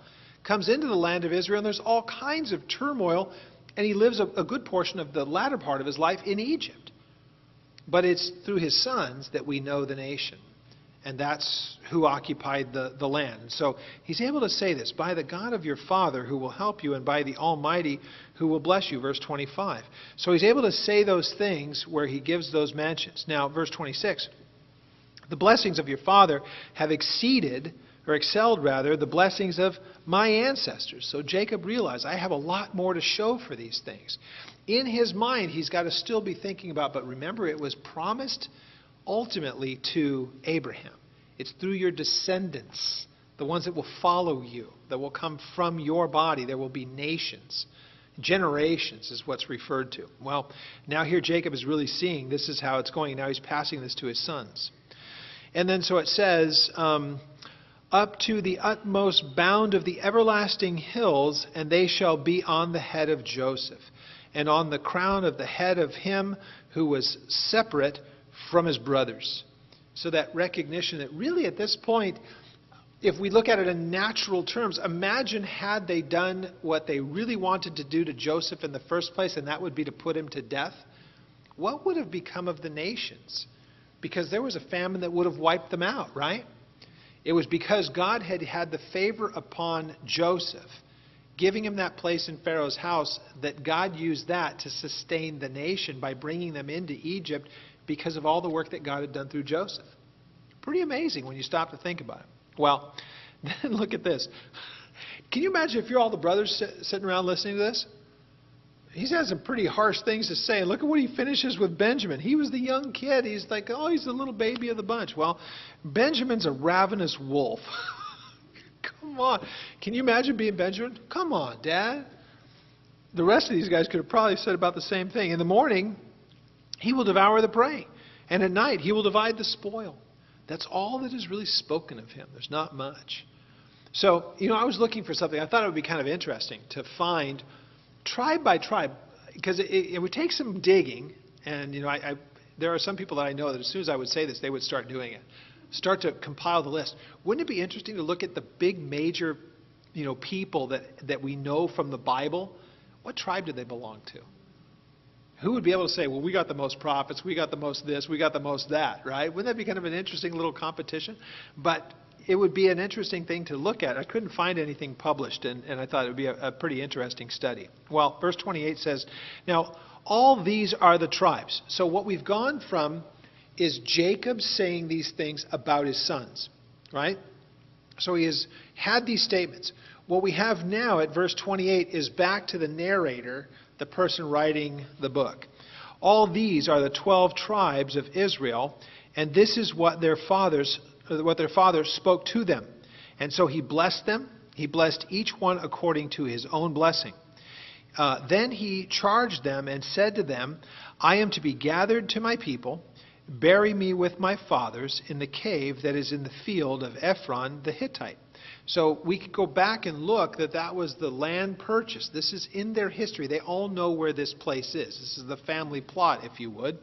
S1: comes into the land of Israel, and there's all kinds of turmoil, and he lives a good portion of the latter part of his life in Egypt. But it's through his sons that we know the nation. And that's who occupied the land. So he's able to say this, by the God of your father who will help you, and by the Almighty who will bless you, verse 25. So he's able to say those things where he gives those mentions. Now, verse 26, the blessings of your father have excelled the blessings of my ancestors. So Jacob realized, I have a lot more to show for these things. In his mind, he's got to still be thinking about, but remember, it was promised ultimately to Abraham. It's through your descendants, the ones that will follow you, that will come from your body. There will be nations. Generations is what's referred to. Well, now here Jacob is really seeing this is how it's going. Now he's passing this to his sons. And then so it says, up to the utmost bound of the everlasting hills, and they shall be on the head of Joseph, and on the crown of the head of him who was separate from his brothers. So that recognition that really at this point, if we look at it in natural terms, imagine had they done what they really wanted to do to Joseph in the first place, and that would be to put him to death. What would have become of the nations? Because there was a famine that would have wiped them out, right? It was because God had had the favor upon Joseph, giving him that place in Pharaoh's house, that God used that to sustain the nation by bringing them into Egypt because of all the work that God had done through Joseph. Pretty amazing when you stop to think about it. Well, then look at this. Can you imagine if you're all the brothers sitting around listening to this? He's had some pretty harsh things to say. Look at what he finishes with Benjamin. He was the young kid. He's like, oh, he's the little baby of the bunch. Well, Benjamin's a ravenous wolf. Come on. Can you imagine being Benjamin? Come on, Dad. The rest of these guys could have probably said about the same thing. In the morning, he will devour the prey, and at night he will divide the spoil. That's all that is really spoken of him. There's not much. So, I was looking for something. I thought it would be kind of interesting to find tribe by tribe, because it would take some digging, and there are some people that I know that as soon as I would say this, they would start doing it. Start to compile the list. Wouldn't it be interesting to look at the big major, people that we know from the Bible? What tribe did they belong to? Who would be able to say, well, we got the most prophets, we got the most this, we got the most that, right? Wouldn't that be kind of an interesting little competition? But it would be an interesting thing to look at. I couldn't find anything published, and I thought it would be a pretty interesting study. Well, verse 28 says, now, all these are the tribes. So what we've gone from is Jacob saying these things about his sons, right? So he has had these statements. What we have now at verse 28 is back to the narrator, the person writing the book. All these are the 12 tribes of Israel, and this is what their fathers spoke to them. And so he blessed them. He blessed each one according to his own blessing. Then he charged them and said to them, I am to be gathered to my people. Bury me with my fathers in the cave that is in the field of Ephron the Hittite. So we could go back and look that was the land purchase. This is in their history. They all know where this place is. This is the family plot, if you would.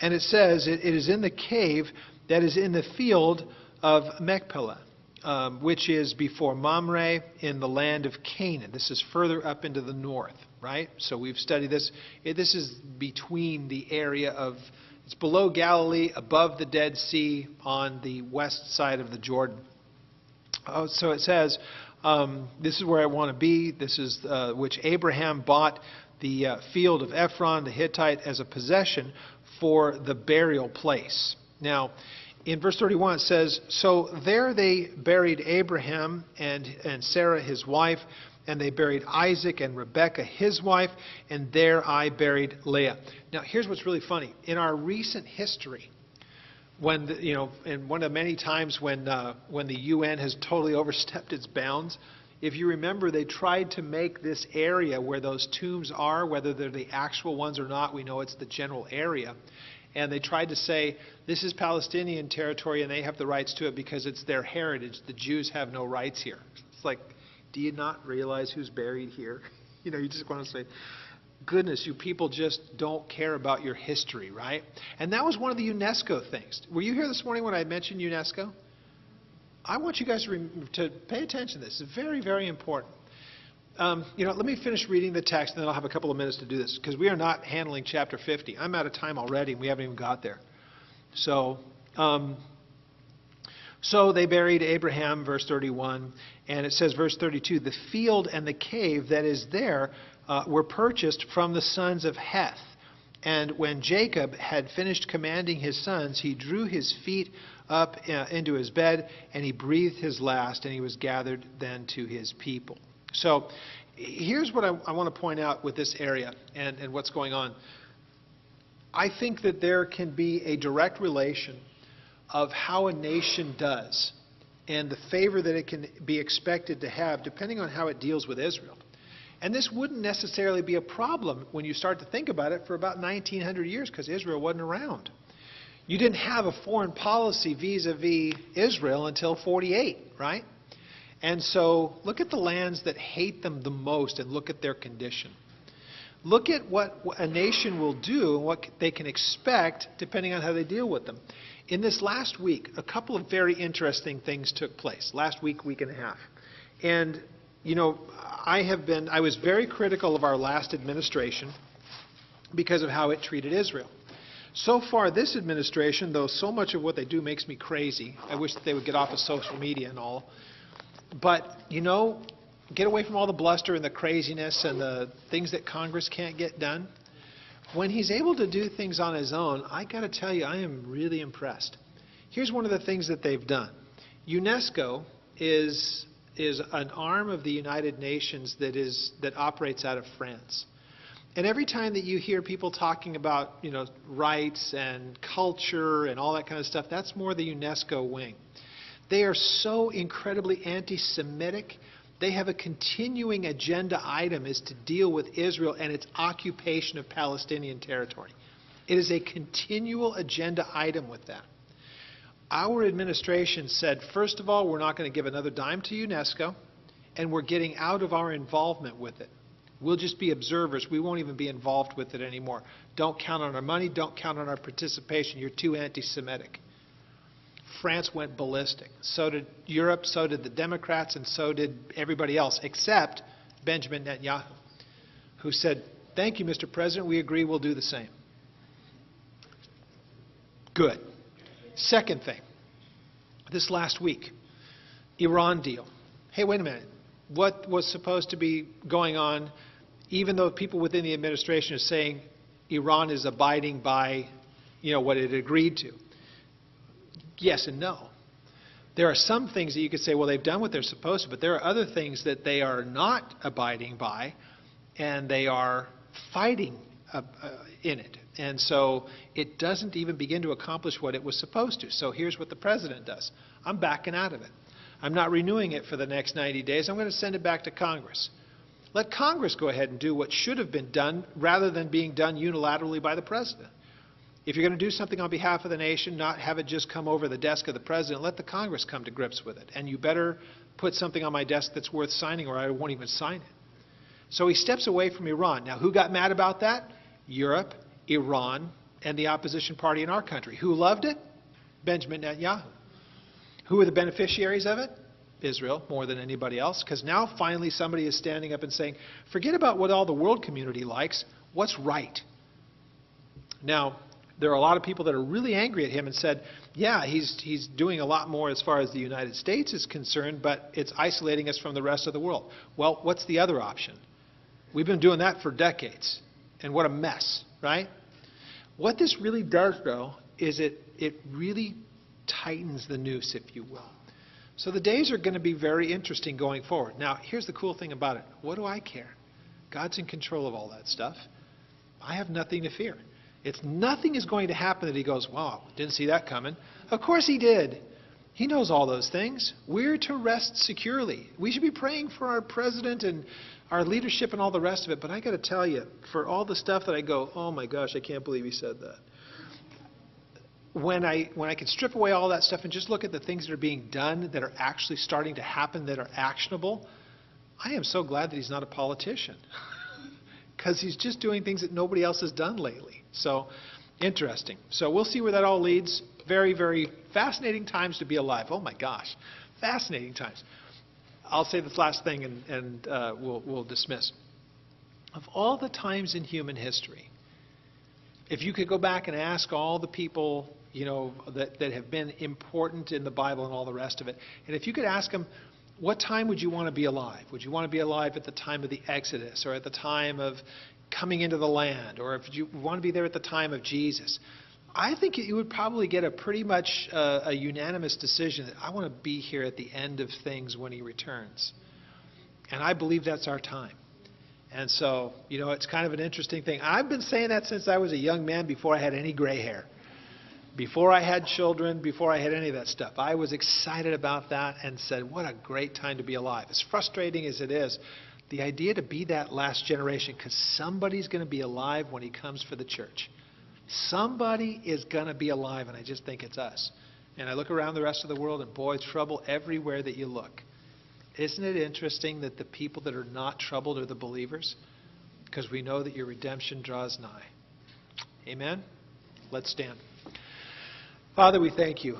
S1: And it says it is in the cave that is in the field of Machpelah, which is before Mamre in the land of Canaan. This is further up into the north, right? So we've studied this. This is between the area of, it's below Galilee, above the Dead Sea, on the west side of the Jordan. So it says, this is where I want to be. This is which Abraham bought the field of Ephron the Hittite as a possession for the burial place. Now, in verse 31 it says, so there they buried Abraham and Sarah his wife, And they buried Isaac and Rebekah, his wife, and there I buried Leah. Now, here's what's really funny. In our recent history, when and one of the many times when the UN has totally overstepped its bounds, if you remember, they tried to make this area where those tombs are, whether they're the actual ones or not, we know it's the general area. And they tried to say, this is Palestinian territory and they have the rights to it because it's their heritage. The Jews have no rights here. It's like, do you not realize who's buried here? You just want to say, goodness, you people just don't care about your history, right? And that was one of the UNESCO things. Were you here this morning when I mentioned UNESCO? I want you guys to pay attention to this. It's very, very important. Let me finish reading the text, and then I'll have a couple of minutes to do this, because we are not handling chapter 50. I'm out of time already, and we haven't even got there. So they buried Abraham, verse 31, and it says, verse 32, the field and the cave that is there were purchased from the sons of Heth. And when Jacob had finished commanding his sons, he drew his feet up into his bed, and he breathed his last, and he was gathered then to his people. So here's what I want to point out with this area and what's going on. I think that there can be a direct relation of how a nation does and the favor that it can be expected to have depending on how it deals with Israel. And this wouldn't necessarily be a problem when you start to think about it for about 1900 years because Israel wasn't around. You didn't have a foreign policy vis-a-vis Israel until 48, right? And so look at the lands that hate them the most and look at their condition. Look at what a nation will do and what they can expect depending on how they deal with them. In this last week, a couple of very interesting things took place. Last week, week and a half. And, I was very critical of our last administration because of how it treated Israel. So far, this administration, though so much of what they do makes me crazy. I wish that they would get off of social media and all. But, get away from all the bluster and the craziness and the things that Congress can't get done. When he's able to do things on his own, I got to tell you, I am really impressed. Here's one of the things that they've done. UNESCO is an arm of the United Nations that operates out of France. And every time that you hear people talking about, rights and culture and all that kind of stuff, that's more the UNESCO wing. They are so incredibly anti-Semitic. They have a continuing agenda item is to deal with Israel and its occupation of Palestinian territory. It is a continual agenda item with that. Our administration said, first of all, we're not going to give another dime to UNESCO, and we're getting out of our involvement with it. We'll just be observers. We won't even be involved with it anymore. Don't count on our money. Don't count on our participation. You're too anti-Semitic. France went ballistic. So did Europe, so did the Democrats, and so did everybody else, except Benjamin Netanyahu, who said, thank you, Mr. President. We agree. We'll do the same. Good. Second thing, this last week, Iran deal. Hey, wait a minute. What was supposed to be going on, even though people within the administration are saying Iran is abiding by, what it agreed to? Yes and no. There are some things that you could say, well, they've done what they're supposed to, but there are other things that they are not abiding by, and they are fighting in it. And so it doesn't even begin to accomplish what it was supposed to. So here's what the president does. I'm backing out of it. I'm not renewing it for the next 90 days. I'm going to send it back to Congress. Let Congress go ahead and do what should have been done rather than being done unilaterally by the president. If you're going to do something on behalf of the nation, not have it just come over the desk of the president, let the Congress come to grips with it. And you better put something on my desk that's worth signing or I won't even sign it. So he steps away from Iran. Now, who got mad about that? Europe, Iran, and the opposition party in our country. Who loved it? Benjamin Netanyahu. Who are the beneficiaries of it? Israel, more than anybody else. Because now finally somebody is standing up and saying, forget about what all the world community likes. What's right? Now, there are a lot of people that are really angry at him and said, yeah, he's doing a lot more as far as the United States is concerned, but it's isolating us from the rest of the world. Well, what's the other option? We've been doing that for decades. And what a mess, right? What this really does, though, is it really tightens the noose, if you will. So the days are going to be very interesting going forward. Now, here's the cool thing about it. What do I care? God's in control of all that stuff. I have nothing to fear. Nothing is going to happen that he goes, wow, didn't see that coming. Of course he did. He knows all those things. We're to rest securely. We should be praying for our president and our leadership and all the rest of it. But I got to tell you, for all the stuff that I go, oh my gosh, I can't believe he said that. When I can strip away all that stuff and just look at the things that are being done, that are actually starting to happen, that are actionable, I am so glad that he's not a politician. Because he's just doing things that nobody else has done lately. So, interesting. So we'll see where that all leads. Very, very fascinating times to be alive. Oh my gosh, fascinating times. I'll say this last thing and we'll dismiss. Of all the times in human history, if you could go back and ask all the people, that have been important in the Bible and all the rest of it, and if you could ask them, what time would you want to be alive? Would you want to be alive at the time of the Exodus, or at the time of coming into the land, or if you want to be there at the time of Jesus? I think you would probably get a pretty much a unanimous decision that I want to be here at the end of things when he returns. And I believe that's our time. And so, it's kind of an interesting thing. I've been saying that since I was a young man, before I had any gray hair. Before I had children, before I had any of that stuff. I was excited about that and said, what a great time to be alive. As frustrating as it is, the idea to be that last generation, because somebody's going to be alive when he comes for the church. Somebody is going to be alive, and I just think it's us. And I look around the rest of the world, and boy, trouble everywhere that you look. Isn't it interesting that the people that are not troubled are the believers? Because we know that your redemption draws nigh. Amen? Let's stand. Father, we thank you.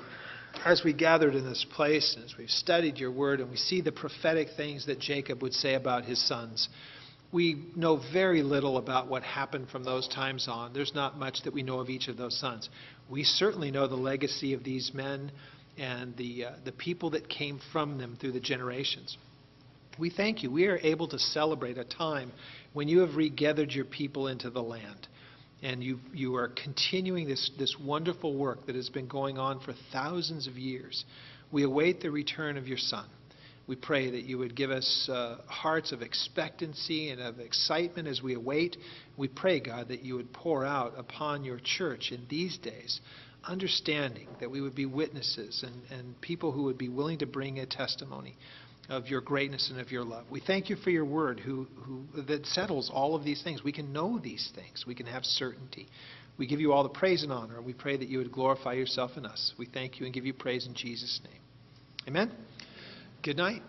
S1: As we gathered in this place, and as we've studied your word, and we see the prophetic things that Jacob would say about his sons, we know very little about what happened from those times on. There's not much that we know of each of those sons. We certainly know the legacy of these men and the people that came from them through the generations. We thank you. We are able to celebrate a time when you have regathered your people into the land. And you are continuing this wonderful work that has been going on for thousands of years. We await the return of your Son. We pray that you would give us hearts of expectancy and of excitement as we await. We pray, God, that you would pour out upon your church in these days understanding, that we would be witnesses and people who would be willing to bring a testimony of your greatness and of your love. We thank you for your word that settles all of these things. We can know these things. We can have certainty. We give you all the praise and honor, and we pray that you would glorify yourself in us. We thank you and give you praise in Jesus' name. Amen. Good night.